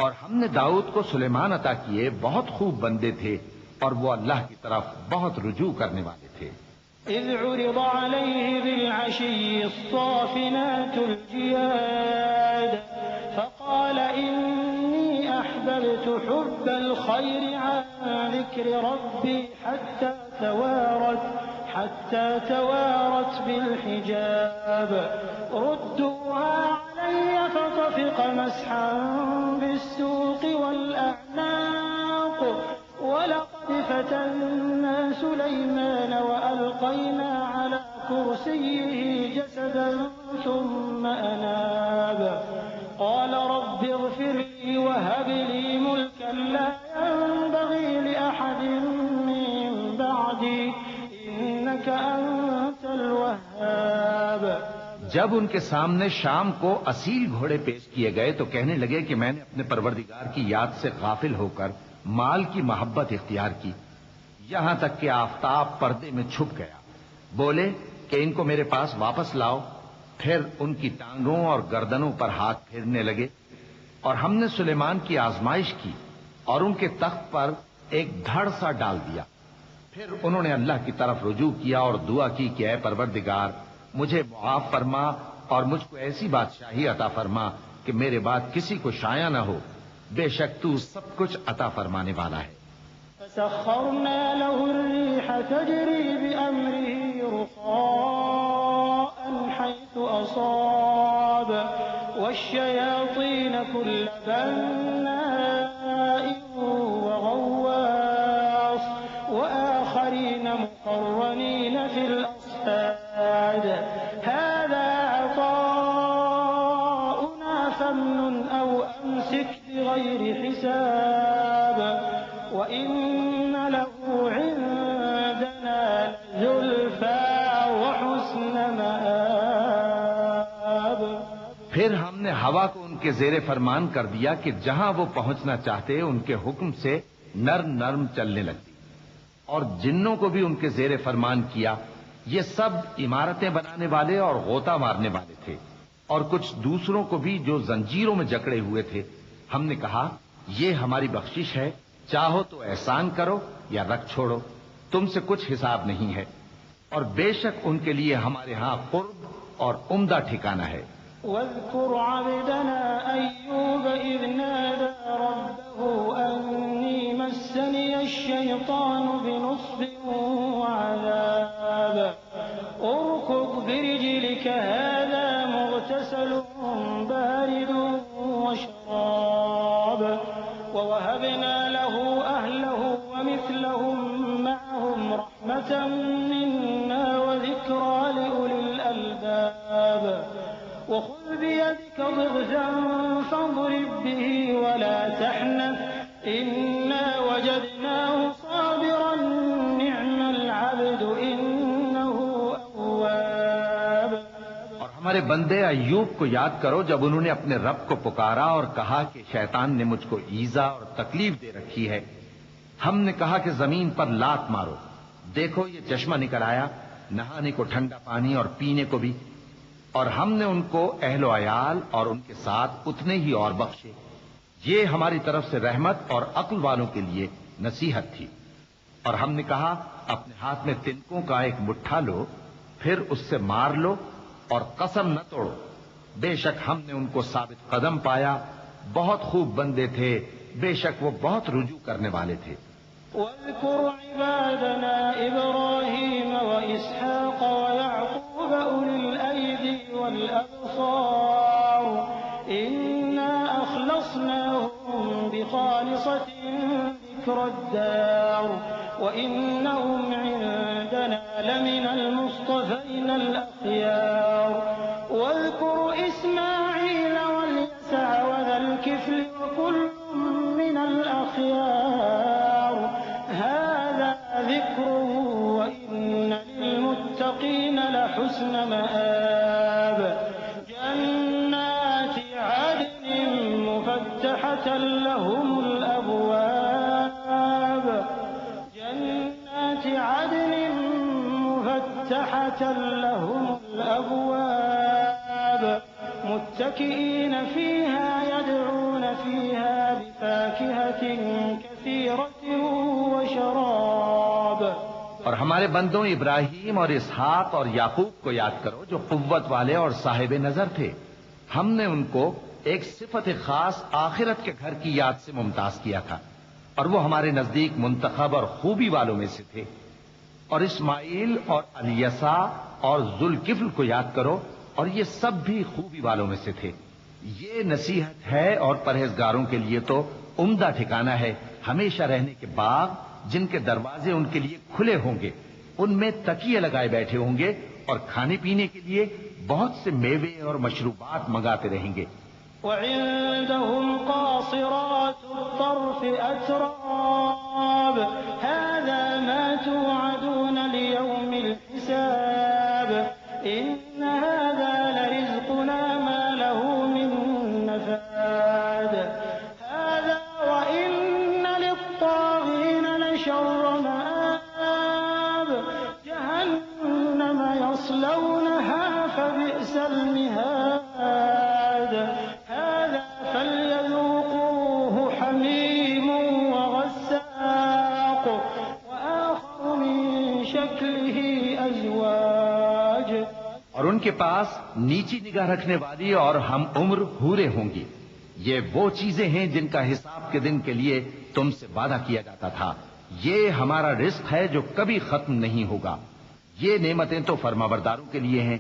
اور ہم نے داؤد کو سلیمان عطا کیے، بہت خوب بندے تھے اور وہ اللہ کی طرف بہت رجوع کرنے والے تھے. إذ عرض عليه بالعشي الصافنات الجياد فقال إني أحببت حب الخير عن ذكر ربي حتى توارت بالحجاب. ردوها علي فطفق مسحا بالسوق والأعناق ولقد فتنا سليمان وألقينا على كرسيه جسدا ثم أناب. قال رب اغفر لي وهب لي ملكا لا ينبغي لأحد من بعدي إنك أنت الوهاب. جب ان کے سامنے شام کو اصیل گھوڑے پیش کیے گئے تو کہنے لگے کہ میں نے اپنے پروردگار کی یاد سے غافل ہو کر مال کی محبت اختیار کی، یہاں تک کہ آفتاب پردے میں چھپ گیا. بولے کہ ان کو میرے پاس واپس لاؤ. پھر ان کی ٹانگوں اور گردنوں پر ہاتھ پھیرنے لگے. اور ہم نے سلیمان کی آزمائش کی اور ان کے تخت پر ایک دھڑ سا ڈال دیا. پھر انہوں نے اللہ کی طرف رجوع کیا اور دعا کی کہ اے پروردگار، مجھے معاف فرما اور مجھ کو ایسی بادشاہی عطا فرما کہ میرے بعد کسی کو شایع نہ ہو. بے شک تو سب کچھ عطا فرمانے والا ہے. فسخرنا له الريح تجري بأمره رخاء حيث أصاب والشياطين كل بناء وغواص وآخرين مقرنين في الأصفاد. هذا عطاؤنا فامنن أو أمسك بغير حساب وإن له عندنا زلفى وحسن مآب. پھر ہم نے ہوا کو ان کے زیر فرمان کر دیا کہ جہاں وہ پہنچنا چاہتے ان کے حکم سے نرم نرم چلنے لگتی، اور جنوں کو بھی ان کے زیر فرمان کیا. یہ سب عمارتیں بنانے والے اور غوطہ مارنے والے تھے، اور کچھ دوسروں کو بھی جو زنجیروں میں جکڑے ہوئے تھے. ہم نے کہا یہ ہماری بخشش ہے، چاہو تو احسان کرو یا رکھ چھوڑو، تم سے کچھ حساب نہیں ہے. اور بے شک ان کے لیے ہمارے ہاں قرب اور عمدہ ٹھکانہ ہے. واذكر عبدنا أيوب إذ نادى ربه أني مسني الشيطان بنصب وعذاب. اركض برجلك هذا مغتسل بارد وشراب. ووهبنا له أهله ومثلهم معهم رحمة منا وذكرى لأولي الألباب. وخذ بيدك ضغثا فاضرب به ولا تحنث إنا وجدناه صابرا نعم العبد إنه أواب۔ اور ہمارے بندے ایوب کو یاد کرو جب انہوں نے اپنے رب کو پکارا اور کہا کہ شیطان نے مجھ کو ایذا اور تکلیف دے رکھی ہے۔ ہم نے کہا کہ زمین پر لات مارو، دیکھو یہ چشمہ نکل آیا، نہانے کو ٹھنڈا پانی اور پینے کو بھی، اور ہم نے ان کو اہل و عیال اور ان کے ساتھ اتنے ہی اور بخشے۔ یہ ہماری طرف سے رحمت اور عقل والوں کے لیے نصیحت تھی۔ اور ہم نے کہا اپنے ہاتھ میں تنکوں کا ایک مٹھا لو، پھر اس سے مار لو اور قسم نہ توڑو، بے شک ہم نے ان کو ثابت قدم پایا، بہت خوب بندے تھے، بے شک وہ بہت رجوع کرنے والے تھے۔ واذكر عبادنا إبراهيم وإسحاق ويعقوب أولي الأيدي والأبصار إنا أخلصناهم بخالصة ذكر الدار وإنهم عندنا لمن المصطفين الأخيار واذكر إسماعيل واليسع وذا الكفل وكل من الأخيار هذا ذكر وإن للمتقين لحسن مآب جنات عدن مفتحة لهم الأبواب جنات عدن مفتحة لهم الأبواب متكئين فيها يدعون فيها بفاكهة كثيرة وشراب۔ اور ہمارے بندوں ابراہیم اور اسحاق اور یعقوب کو یاد کرو جو قوت والے اور صاحب نظر تھے۔ ہم نے ان کو ایک صفت خاص آخرت کے گھر کی یاد سے ممتاز کیا تھا، اور وہ ہمارے نزدیک منتخب اور خوبی والوں میں سے تھے۔ اور اسماعیل اور الیسع اور ذوالکفل کو یاد کرو، اور یہ سب بھی خوبی والوں میں سے تھے۔ یہ نصیحت ہے اور پرہیزگاروں کے لیے تو عمدہ ٹھکانہ ہے، ہمیشہ رہنے کے باغ جن کے دروازے ان کے لیے کھلے ہوں گے، ان میں تکیے لگائے بیٹھے ہوں گے، اور کھانے پینے کے لیے بہت سے میوے اور مشروبات منگاتے رہیں گے۔ وعندهم قاصرات الطرف أتراب هذا ما توعدون ليوم الحساب إن هذا لرزقنا ما له من نفاد هذا وإن للطاغين لشر مآب جهنم يصلونها فبئس المهاد هذا فليذوقوه حميم وغساق وآخر من شكله أزواج۔ اور ان کے پاس نیچی نگاہ رکھنے والی اور ہم عمر حوریں ہوں گی۔ یہ وہ چیزیں ہیں جن کا حساب کے دن کے لیے تم سے وعدہ کیا جاتا تھا۔ یہ ہمارا رزق ہے جو کبھی ختم نہیں ہوگا۔ یہ نعمتیں تو فرمانبرداروں کے لیے ہیں،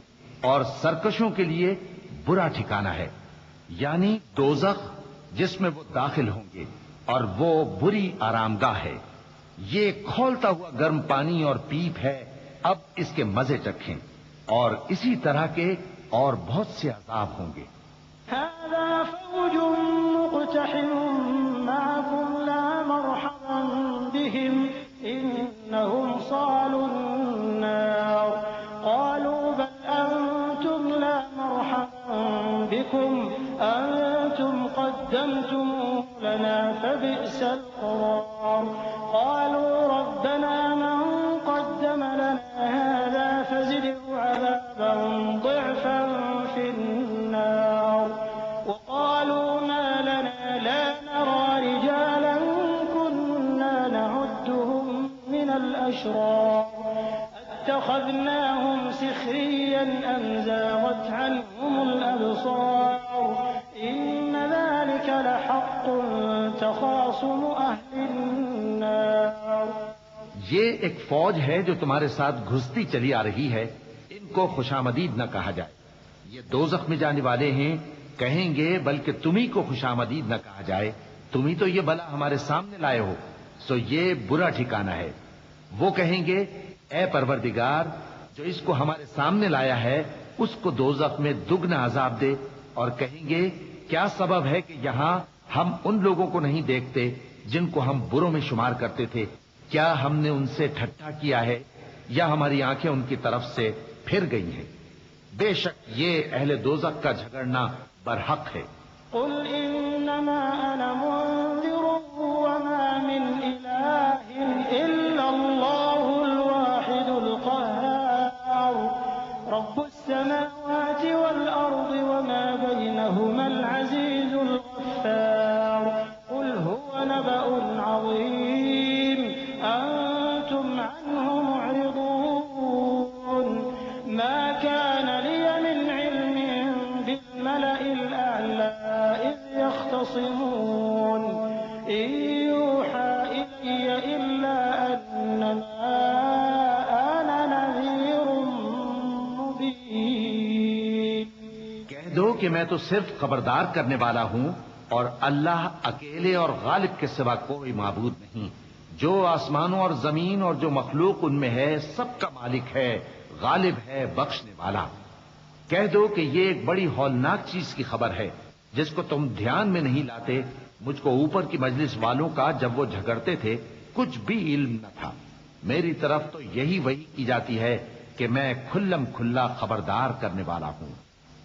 اور سرکشوں کے لیے برا ٹھکانہ ہے، یعنی دوزخ جس میں وہ داخل ہوں گے، اور وہ بری آرام گاہ ہے۔ یہ کھولتا ہوا گرم پانی اور پیپ ہے، اب اس کے مزے چکھیں، اور اسی طرح کے اور بہت سے عذاب ہوں گے۔ هذا فوج مقتحم معكم لا مرحبا بهم إنهم صالوا النار قالوا بل أنتم لا مرحبا بكم أنتم قدمتموه لنا فبئس القرار قالوا ربنا من قدم لنا هذا فزده عذابا ضعفا في النار وقالوا ما لنا لا نرى رجالا كنا نعدهم من الأشرار اتخذناهم سخريا أم زاغت عنهم الأبصار إن ذلك لحق تخاصم أهل النار۔ یہ ایک فوج ہے جو تمہارے ساتھ گھستی چلی آ رہی ہے، ان کو خوشامدید نہ کہا جائے۔ یہ دوزخ میں جانے والے ہیں، کہیں گے بلکہ تمہیں کو خوشامدید نہ کہا جائے، تمہیں تو یہ بلا ہمارے سامنے لائے ہو، سو یہ برا ٹھکانہ ہے۔ وہ کہیں گے اے پروردگار جو اس کو ہمارے سامنے لایا ہے اس کو دوزخ میں دگنا عذاب دے، اور کہیں گے کیا سبب ہے کہ یہاں ہم ان لوگوں کو نہیں دیکھتے جن کو ہم بروں میں شمار کرتے تھے، کیا ہم نے ان سے ٹھٹھا کیا ہے یا ہماری آنکھیں ان کی طرف سے پھر گئی ہیں؟ بے شک یہ اہل دوزخ کا جھگڑنا برحق ہے۔ قل انما انا منذر وما من اله الا الله الواحد القهار رب السماوات والارض وما بينهما العزيز الغفار قل هو نبأ عظيم انتم عنه معرضون ما كان لي من علم بالملأ الأعلى إذ يختصمون إن يوحى إلي إلا أنما أنا نذير مبين۔ کہہ دو کہ میں تو صرف خبردار کرنے والا ہوں، اور اللہ اکیلے اور غالب کے سوا کوئی معبود نہیں۔ جو آسمانوں اور زمین اور جو مخلوق ان میں ہے سب کا مالک ہے، غالب ہے، بخشنے والا۔ کہہ دو کہ یہ ایک بڑی ہولناک چیز کی خبر ہے جس کو تم دھیان میں نہیں لاتے۔ مجھ کو اوپر کی مجلس والوں کا جب وہ جھگڑتے تھے کچھ بھی علم نہ تھا۔ میری طرف تو یہی وحی کی جاتی ہے کہ میں کھلم کھلا خبردار کرنے والا ہوں۔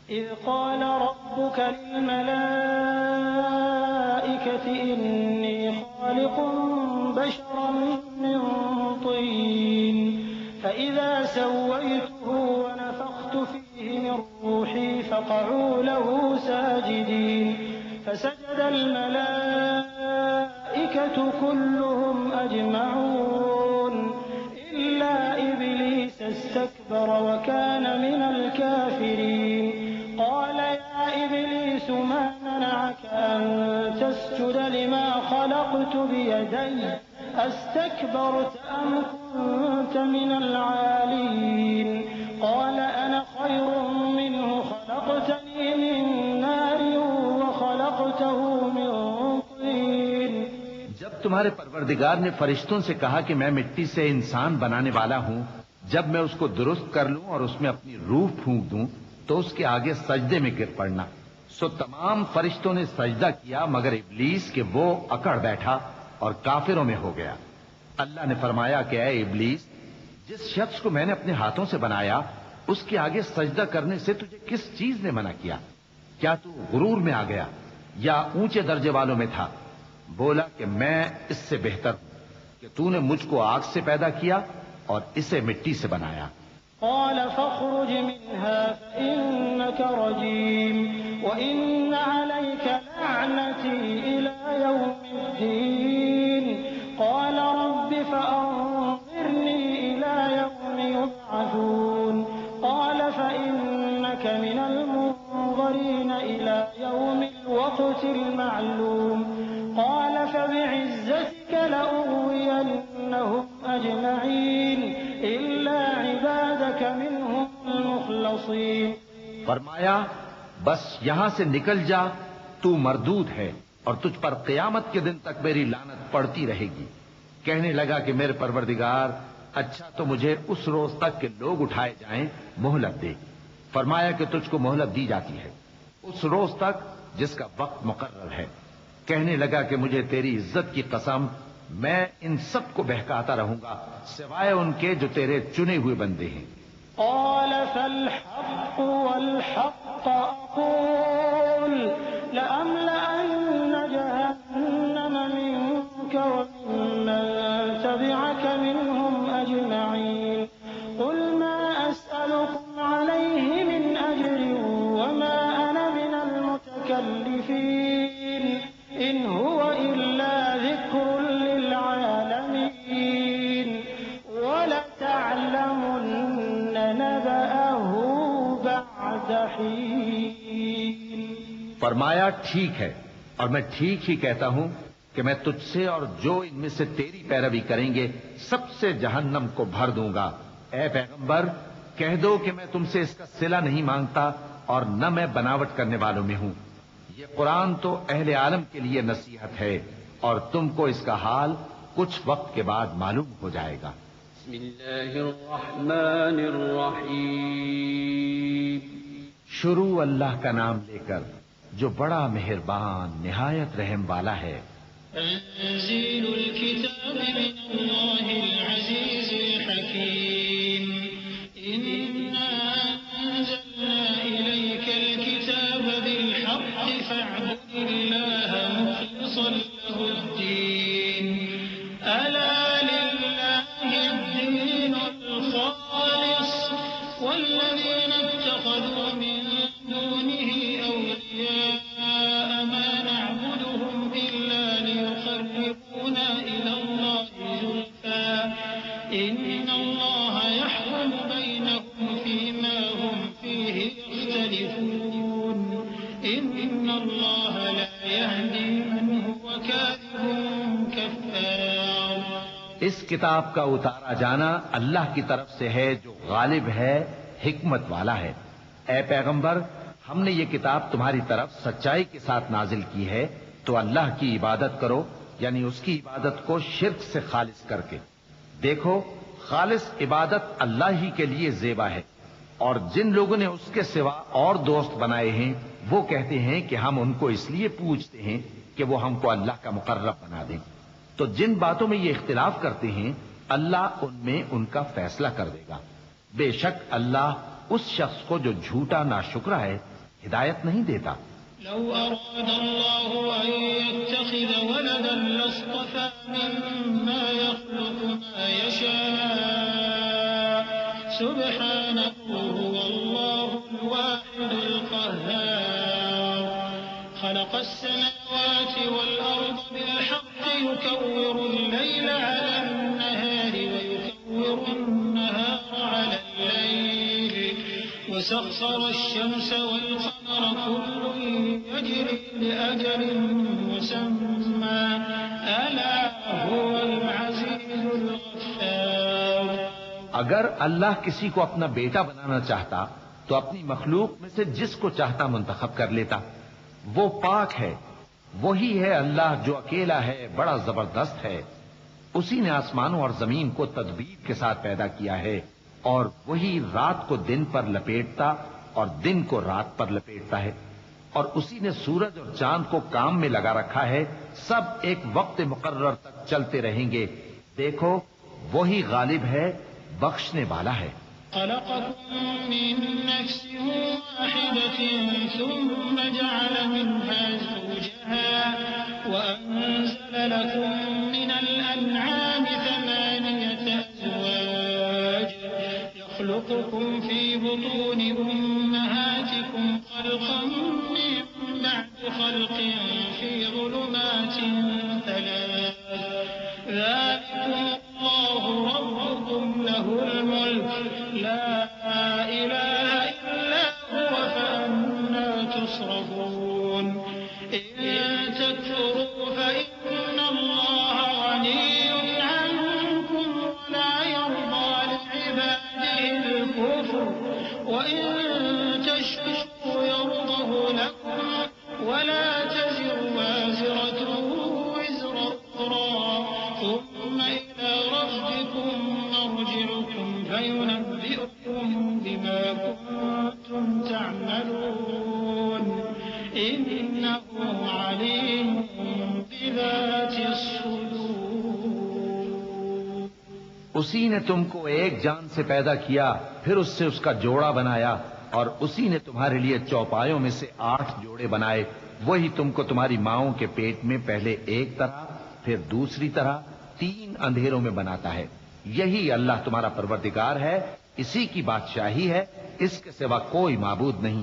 إذ قال ربك للملائكة إني خالق بشرا من طين فإذا سويته ونفخت فيه من روحي فقعوا له ساجدين فسجد الملائكة كلهم أجمعون إلا إبليس استكبر وكان من الكافرين قال يا إبليس ما منعك أن تسجد لما خلقت بيدي أستكبرت أم كنت من العالين قال أنا خير منه خلقتني من نار وخلقته من طين۔ جب تمہارے پروردگار نے فرشتوں سے کہا کہ میں مٹی سے انسان بنانے والا ہوں، جب میں اس کو درست کر لوں اور اس میں اپنی روح پھونک دوں تو اس کے آگے سجدے میں گر پڑنا، سو تمام فرشتوں نے سجدہ کیا مگر ابلیس کہ وہ اکڑ بیٹھا اور کافروں میں ہو گیا۔ اللہ نے فرمایا کہ اے ابلیس، جس شخص کو میں نے اپنے ہاتھوں سے بنایا اس کے آگے سجدہ کرنے سے تجھے کس چیز نے منع کیا؟ کیا تو غرور میں آ گیا یا اونچے درجے والوں میں تھا؟ بولا کہ میں اس سے بہتر ہوں کہ تو نے مجھ کو آگ سے پیدا کیا اور اسے مٹی سے بنایا۔ قال فاخرج منها فإنك رجيم وإن عليك لعنتي إلى يوم الدين قال رب فأنظرني إلى يوم يبعثون قال فإنك من المنظرين إلى يوم الوقت المعلوم قال فبعزتك لأغوينهم أجمعين إلا عبادك منهم المخلصين۔ فرمایا بس یہاں سے نکل جا، تو مردود ہے اور تجھ پر قیامت کے دن تک میری لعنت پڑتی رہے گی۔ کہنے لگا کہ میرے پروردگار، اچھا تو مجھے اس روز تک کہ لوگ اٹھائے جائیں مہلت دے۔ فرمایا کہ تجھ کو مہلت دی جاتی ہے اس روز تک جس کا وقت مقرر ہے۔ کہنے لگا کہ مجھے تیری عزت کی قسم، میں ان سب کو بہکاتا رہوں گا سوائے ان کے جو تیرے چنے ہوئے بندے ہیں۔ قال فالحق والحق أقول لأملأن جهنم منك وممن تبعك منهم أجمعين قل ما أسألكم عليه من أجر وما أنا من المتكلفين إن هو إلا ذكر للعالمين ولتعلمن نبأه بعد حين۔ فرمایا ٹھیک ہے، اور میں ٹھیک ہی کہتا ہوں کہ میں تجھ سے اور جو ان میں سے تیری پیروی کریں گے سب سے جہنم کو بھر دوں گا۔ اے پیغمبر، کہہ دو کہ میں تم سے اس کا صلہ نہیں مانگتا اور نہ میں بناوٹ کرنے والوں میں ہوں۔ یہ قرآن تو اہل عالم کے لیے نصیحت ہے اور تم کو اس کا حال کچھ وقت کے بعد معلوم ہو جائے گا۔ بسم اللہ الرحمن الرحیم۔ شروع اللہ کا نام لے کر جو بڑا مہربان نہایت رحم والا ہے۔ تنزيل الكتاب من الله العزيز الحكيم إنا أنزلنا إليك الكتاب بالحق فاعبد الله مخلصا له الدين ألا لله الدين الخالص والذين اتخذوا من دونه أولياء ما نعبدهم إلا ليقربونا إلى الله زلفى إن الله يحكم بينهم فيما هم فيه يختلفون إن الله لا يهدي من هو كاذب كفار. اس کتاب کا اتارا جانا اللہ کی طرف سے ہے جو غالب ہے، حکمت والا ہے. اے پیغمبر، ہم نے یہ کتاب تمہاری طرف سچائی کے ساتھ نازل کی ہے، تو اللہ کی عبادت کرو، یعنی اس کی عبادت کو شرک سے خالص کر کے. دیکھو، خالص عبادت اللہ ہی کے لیے زیبا ہے، اور جن لوگوں نے اس کے سوا اور دوست بنائے ہیں وہ کہتے ہیں کہ ہم ان کو اس لیے پوجتے ہیں کہ وہ ہم کو اللہ کا مقرب بنا دیں. تو جن باتوں میں یہ اختلاف کرتے ہیں اللہ ان میں ان کا فیصلہ کر دے گا. بے شک اللہ اس شخص کو جو جھوٹا ناشکرا ہے ہدایت نہیں دیتا. لو أراد الله أن يتخذ ولدا لاصطفى مما يخلق ما يشاء سبحانه هو الله الواحد القهار خلق السماوات والأرض بالحق يكور الليل على النهار ويكور النهار على الليل وسخر الشمس والقمر كل يجري لأجل مسمى ألا هو العزيز الغفار. اگر اللہ کسی کو اپنا بیٹا بنانا چاہتا تو اپنی مخلوق میں سے جس کو چاہتا منتخب کر لیتا. وہ پاک ہے، وہی ہے اللہ جو اکیلا ہے، بڑا زبردست ہے. اسی نے آسمانوں اور زمین کو تدبیر کے ساتھ پیدا کیا ہے، اور وہی رات کو دن پر لپیٹتا اور دن کو رات پر لپیٹتا ہے. اور اسی نے سورج اور چاند کو کام میں لگا رکھا ہے، سب ایک وقت مقرر تک چلتے رہیں گے. دیکھو، وہی غالب ہے، بخشنے والا ہے. خلقكم من نفس واحدة ثم جعل منها زوجها وأنزل لكم من الأنعام 8 أزواج يخلقكم في بطون أمهاتكم خلقا من بعد خلق في ظلمات 3 ذلكم الله ربكم له الملك لا إله إلا هو فأنا تصرفون. إن تكفروا فإن الله غني عنكم ولا يرضى لعباده الكفر وإن تشكروا يرضه لكم ولا تزر وازرة وزر أخرى ثم إلى ربكم مرجعكم فينبئكم بما كنتم تعملون إنه عليم بذات الصدور. اسی نے تم کو ایک جان سے پیدا کیا، پھر اس سے اس کا جوڑا بنایا، اور اسی نے تمہارے لیے چوپایوں میں سے 8 جوڑے بنائے. وہی تم کو تمہاری ماؤں کے پیٹ میں پہلے ایک طرح پھر دوسری طرح 3 اندھیروں میں بناتا ہے. یہی اللہ تمہارا پروردگار ہے، اسی کی بادشاہی ہے، اس کے سوا کوئی معبود نہیں.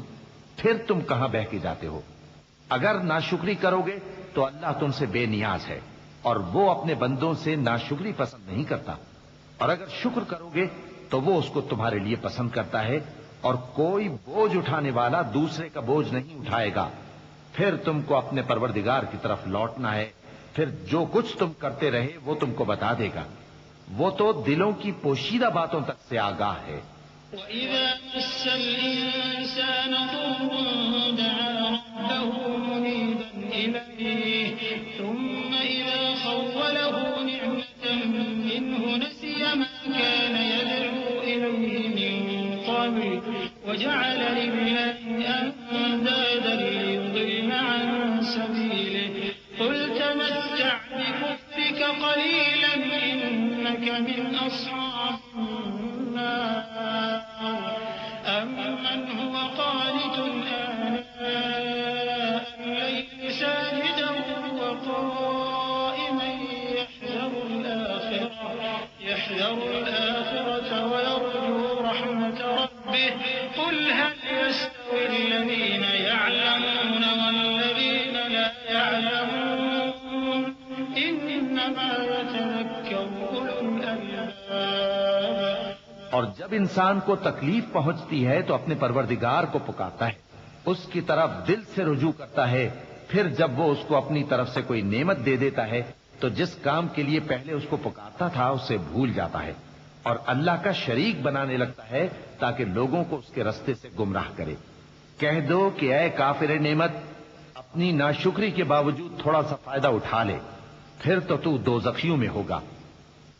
پھر تم کہاں بہہ کے جاتے ہو؟ اگر ناشکری کرو گے تو اللہ تم سے بے نیاز ہے، اور وہ اپنے بندوں سے ناشکری پسند نہیں کرتا. اور اگر شکر کرو گے تو وہ اس کو تمہارے لیے پسند کرتا ہے، اور کوئی بوجھ اٹھانے والا دوسرے کا بوجھ نہیں اٹھائے گا. پھر تم کو اپنے پروردگار کی طرف لوٹنا ہے، پھر جو کچھ تم کرتے رہے وہ تم کو بتا دے گا. وہ تو دلوں کی پوشیدہ باتوں تک سے آگاہ ہے. وَإِذَا مَسَّ الْإِنسَانَ ضُرٌّ دَعَا رَبَّهُ مُنِيبًا إِلَيْهِ ثُمَّ إِذَا خَوَّلَهُ نِعْمَةً مِّنْهُ نَسِيَ مَا كَانَ يَدْعُو إِلَيْهِ مِن قَبْلُ وَجَعَلَ لِلَّهِ أَندَادًا لِّيُضِلَّ عَن سَبِيلِهِ قُلْ تَمَتَّعْ قليلا إنك من أصحاب النار أمن هو قانت آناء الليل ساجدا وقائما يحذر الآخرة ويرجو رحمة ربه قل هل يستوي الذين يعلمون والذين لا يعلمون إنما يتذكر أولو الألباب. اور جب انسان کو تکلیف پہنچتی ہے تو اپنے پروردگار کو پکارتا ہے، اس کی طرف دل سے رجوع کرتا ہے، پھر جب وہ اس کو اپنی طرف سے کوئی نعمت دے دیتا ہے تو جس کام کے لیے پہلے اس کو پکارتا تھا اسے بھول جاتا ہے اور اللہ کا شریک بنانے لگتا ہے تاکہ لوگوں کو اس کے رستے سے گمراہ کرے. کہہ دو کہ اے کافر نعمت، اپنی ناشکری کے باوجود تھوڑا سا فائدہ اٹھا لے، پھر تو دوزخیوں میں ہوگا.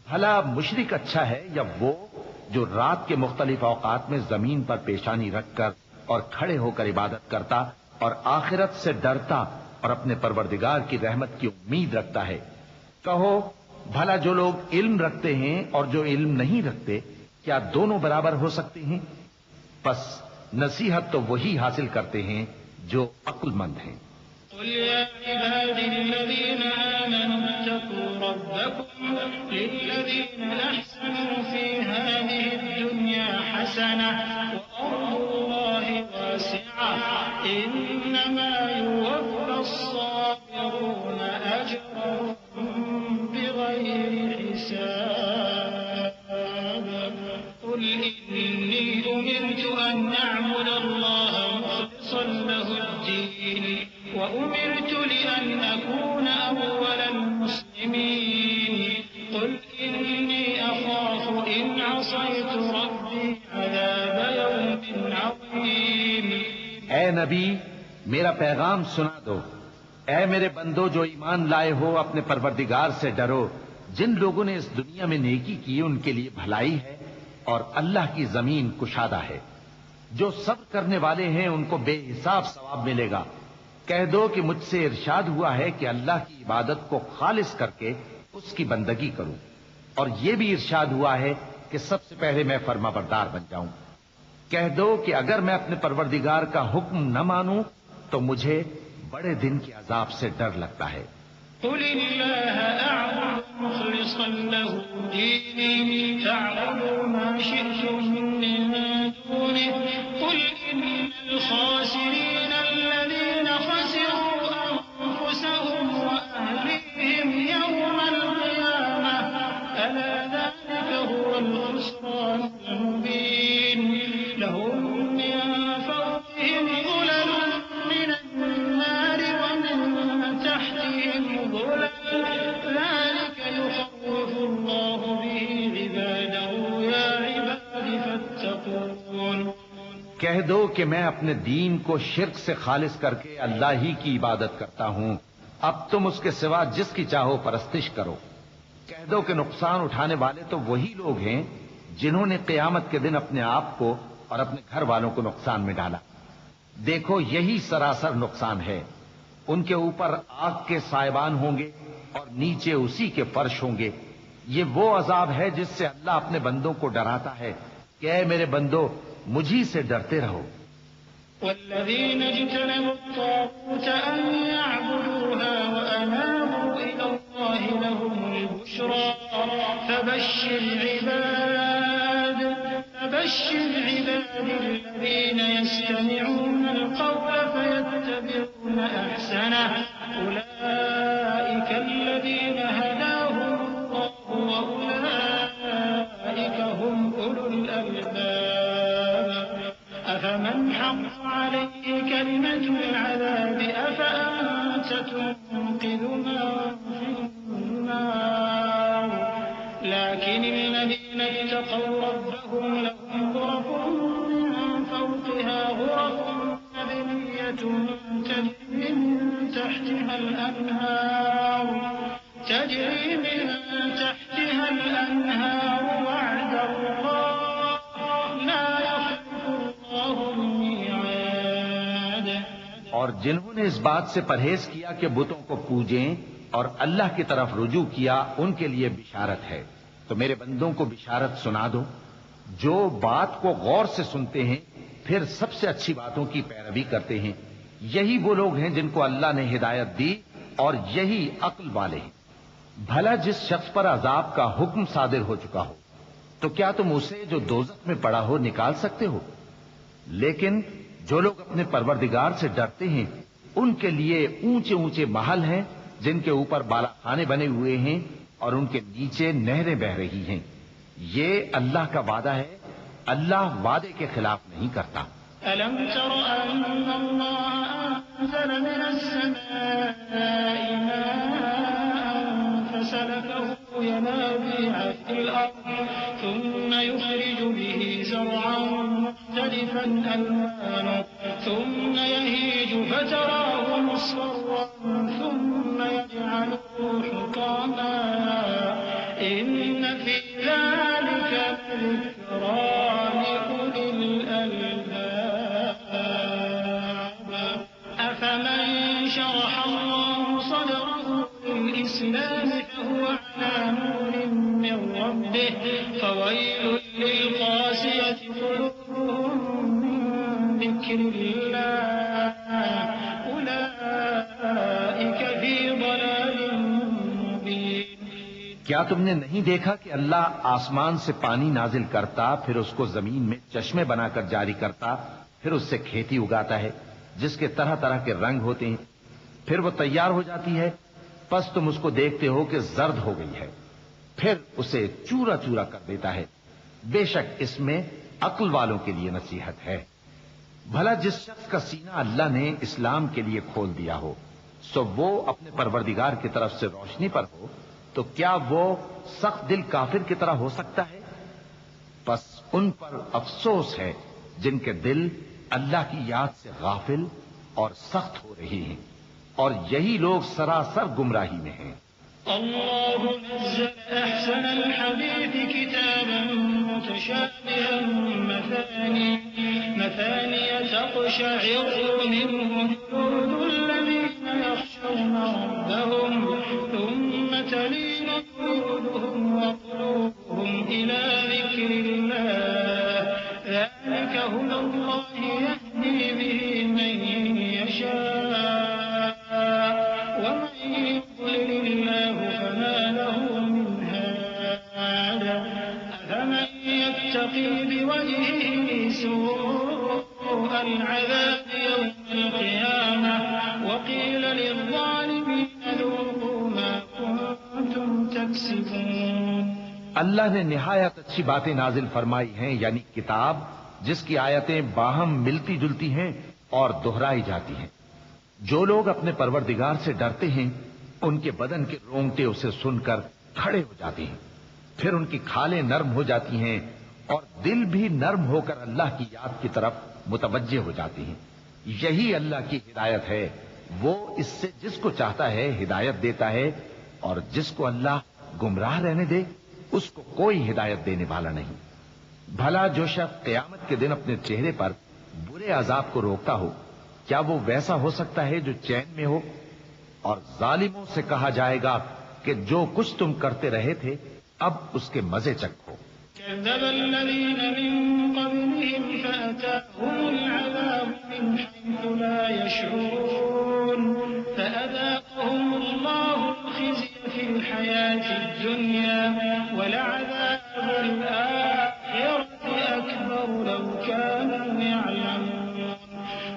بھلا مشرک اچھا ہے یا وہ جو رات کے مختلف اوقات میں زمین پر پیشانی رکھ کر اور کھڑے ہو کر عبادت کرتا اور آخرت سے ڈرتا اور اپنے پروردگار کی رحمت کی امید رکھتا ہے. کہو بھلا جو لوگ علم رکھتے ہیں اور جو علم نہیں رکھتے کیا دونوں برابر ہو سکتے ہیں؟ بس نصیحت تو وہی حاصل کرتے ہیں جو عقل مند ہیں. قل يا عبادي الذين آمنوا اتقوا ربكم للذين أحسنوا في هذه الدنيا حسنة وأرض الله واسعة إنما يوفى الصابرون أجرهم بغير حساب. قل إني أمرت أن أعبد الله مخلصا له الدين وأمرت لأن أكون أول المسلمين. قل إني أخاف إن عصيت ربي عذاب يوم عظيم. اے نبی میرا پیغام سنا دو. اے میرے بندو جو ایمان لائے ہو اپنے پروردگار سے ڈرو. جن لوگوں نے اس دنیا میں نیکی کی ان کے لیے بھلائی ہے اور اللہ کی زمین کشادہ ہے. جو صبر کرنے والے ہیں ان کو بے حساب ثواب ملے گا. کہہ دو کہ مجھ سے ارشاد ہوا ہے کہ اللہ کی عبادت کو خالص کر کے اس کی بندگی کروں، اور یہ بھی ارشاد ہوا ہے کہ سب سے پہلے میں فرما بردار بن جاؤں. کہہ دو کہ اگر میں اپنے پروردگار کا حکم نہ مانوں تو مجھے بڑے دن کے عذاب سے ڈر لگتا ہے. قل الله أعبد مخلصا له ديني فاعبدوا ما شئتم من دونه قل إن الخاسرين الذين خسروا أنفسهم وأهليهم يوم القيامة ألا ذلك هو الخسران المبين. لهم من فوقهم ظلل من النار ومن تحتهم ظلل ذلك يخوف الله به عباده يا عباد فاتقون. کہہ دو کہ میں اپنے دین کو شرک سے خالص کر کے اللہ ہی کی عبادت کرتا ہوں. اب تم اس کے سوا جس کی چاہو پرستش کرو. کہہ دو کہ نقصان اٹھانے والے تو وہی لوگ ہیں جنہوں نے قیامت کے دن اپنے آپ کو اور اپنے گھر والوں کو نقصان میں ڈالا. دیکھو یہی سراسر نقصان ہے. ان کے اوپر آگ کے سائبان ہوں گے اور نیچے اسی کے فرش ہوں گے. یہ وہ عذاب ہے جس سے اللہ اپنے بندوں کو ڈراتا ہے کہ اے میرے بندو مجھی سے ڈرتے رہو. والذين اجتنبوا الطاغوت أن يعبدوها وأنابوا إلى الله لهم البشرى فبشر عباد الذين يستمعون القول فيتبعون أحسنه أولئك الذين هداهم الله وأولئك هم أولو الألباب. أفمن حق عليه كلمة العذاب أفأنت تنقذ من في النار. لكن الذين اتقوا ربهم لهم غرف من فوقها غرف مبنية تجري من تحتها الأنهار وعد الله لا يخلف الله الميعاد. اور جنہوں نے اس بات سے پرہیز کیا کہ بتوں کو پوجیں اور اللہ کی طرف رجوع کیا ان کے لیے بشارت ہے۔ تو میرے بندوں کو بشارت سنا دو جو بات کو غور سے سنتے ہیں پھر سب سے اچھی باتوں کی پیروی کرتے ہیں، یہی وہ لوگ ہیں جن کو اللہ نے ہدایت دی اور یہی عقل والے ہیں۔ بھلا جس شخص پر عذاب کا حکم صادر ہو چکا ہو تو کیا تم اسے جو دوزخ میں پڑا ہو نکال سکتے ہو؟ لیکن جو لوگ اپنے پروردگار سے ڈرتے ہیں ان کے لیے اونچے اونچے محل ہیں جن کے اوپر بالا خانے بنے ہوئے ہیں اور ان کے نیچے نہریں بہ رہی ہیں۔ یہ اللہ کا وعدہ ہے، اللہ وعدے کے خلاف نہیں کرتا۔ ألم تر أن الله أنزل من السماء ماء فسلكه ينابيع في الأرض ثم يخرج به زرعا مختلفا ألوانه ثم يهيج فتراه مصفرا ثم يجعله حطاما إن في ذلك لذكرى لأولي الألباب أفمن شرح الله صدره للإسلام فهو على نور من ربه فويل للقاسية قلوبهم من ذكر الله أولئك في ضلال مبين۔ کیا تم نے نہیں دیکھا کہ اللہ آسمان سے پانی نازل کرتا پھر اس کو زمین میں چشمے بنا کر جاری کرتا پھر اس سے کھیتی اگاتا ہے جس کے طرح طرح کے رنگ ہوتے ہیں، پھر وہ تیار ہو جاتی ہے، پس تم اس کو دیکھتے ہو کہ زرد ہو گئی ہے، پھر اسے چورا چورا کر دیتا ہے۔ بے شک اس میں عقل والوں کے لیے نصیحت ہے۔ بھلا جس شخص کا سینہ اللہ نے اسلام کے لیے کھول دیا ہو سو وہ اپنے پروردگار کی طرف سے روشنی پر ہو تو کیا وہ سخت دل کافر کی طرح ہو سکتا ہے؟ پس ان پر افسوس ہے جن کے دل اللہ کی یاد سے غافل اور سخت ہو رہی ہیں، اور یہی لوگ سراسر گمراہی میں ہیں۔ الله نزل أحسن الحديث كتابا متشابها مثانية تقشعر منه جلود الذين يخشون ربهم ثم تلين جلودهم وقلوبهم إلى ذكر الله ذلك هدى الله يهدي به من يشاء ومن يضلل الله فما له من هاد أفمن يتقي بوجهه سوء العذاب يوم القيامة وقيل للظالمين ذوقوا ما كنتم تكسبون۔ اللہ نے نہایت اچھی باتیں نازل فرمائی ہیں، یعنی کتاب جس کی آیتیں باہم ملتی جلتی ہیں اور دہرائی جاتی ہیں۔ جو لوگ اپنے پروردگار سے ڈرتے ہیں ان کے بدن کے رونگٹے اسے سن کر کھڑے ہو جاتے ہیں، پھر ان کی کھالیں نرم ہو جاتی ہیں اور دل بھی نرم ہو کر اللہ کی یاد کی طرف متوجہ ہو جاتے ہیں۔ یہی اللہ کی ہدایت ہے، وہ اس سے جس کو چاہتا ہے ہدایت دیتا ہے، اور جس کو اللہ گمراہ رہنے دے اس کو کوئی ہدایت دینے والا نہیں۔ بھلا جو شخص قیامت کے دن اپنے چہرے پر برے عذاب کو روکتا ہو کیا وہ ویسا ہو سکتا ہے جو چین میں ہو؟ اور ظالموں سے کہا جائے گا کہ جو کچھ تم کرتے رہے تھے اب اس کے مزے چکھو۔ كذب الذين من قبلهم فأتاهم العذاب من حيث لا يشعرون فأذاقهم الله الخزي في الحياة الدنيا ولعذاب الآخرة أكبر لو كانوا يعلمون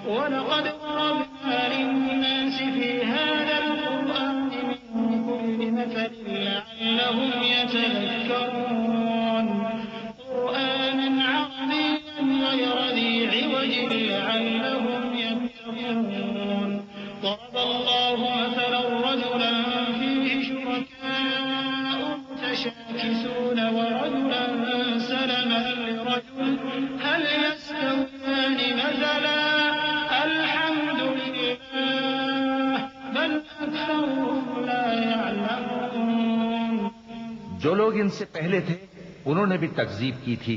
ولقد ضربنا للناس في هذا القرآن من كل مثل لعلهم يتذكرون قرآنا عربيا غير ذي عوج لعلهم يتقون ضرب الله مثلا رجلا فيه شركاء متشاكسون ورجلا سلما لرجل هل يستويان مثلا الحمد لله بل أكثرهم لا يعلمون۔ جو لوگ ان سے پہلے تھے انہوں نے بھی تکذیب کی تھی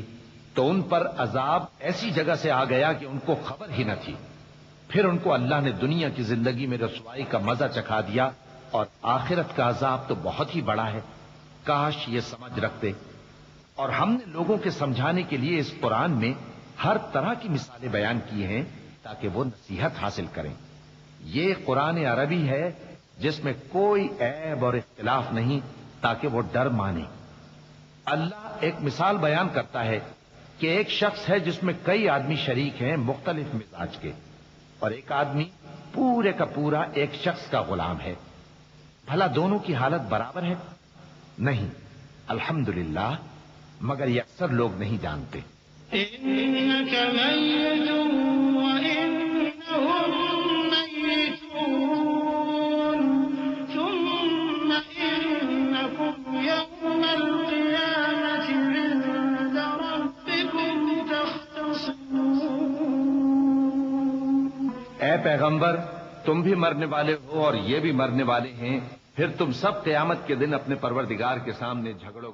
تو ان پر عذاب ایسی جگہ سے آ گیا کہ ان کو خبر ہی نہ تھی، پھر ان کو اللہ نے دنیا کی زندگی میں رسوائی کا مزہ چکھا دیا اور آخرت کا عذاب تو بہت ہی بڑا ہے، کاش یہ سمجھ رکھتے۔ اور ہم نے لوگوں کے سمجھانے کے لیے اس قرآن میں ہر طرح کی مثالیں بیان کی ہیں تاکہ وہ نصیحت حاصل کریں۔ یہ قرآن عربی ہے جس میں کوئی عیب اور اختلاف نہیں تاکہ وہ ڈر مانے۔ اللہ ایک مثال بیان کرتا ہے کہ ایک شخص ہے جس میں کئی آدمی شریک ہیں مختلف مزاج کے، اور ایک آدمی پورے کا پورا ایک شخص کا غلام ہے۔ بھلا دونوں کی حالت برابر ہے؟ نہیں، الحمدللہ، مگر یہ اکثر لوگ نہیں جانتے۔ إنك ميت وإنهم ميتون ثم إنكم يوم القيامة عند ربكم تختصمون۔ اے پیغمبر، تم بھی مرنے والے ہو اور یہ بھی مرنے والے ہیں، پھر تم سب قیامت کے دن اپنے پروردگار کے سامنے جھگڑو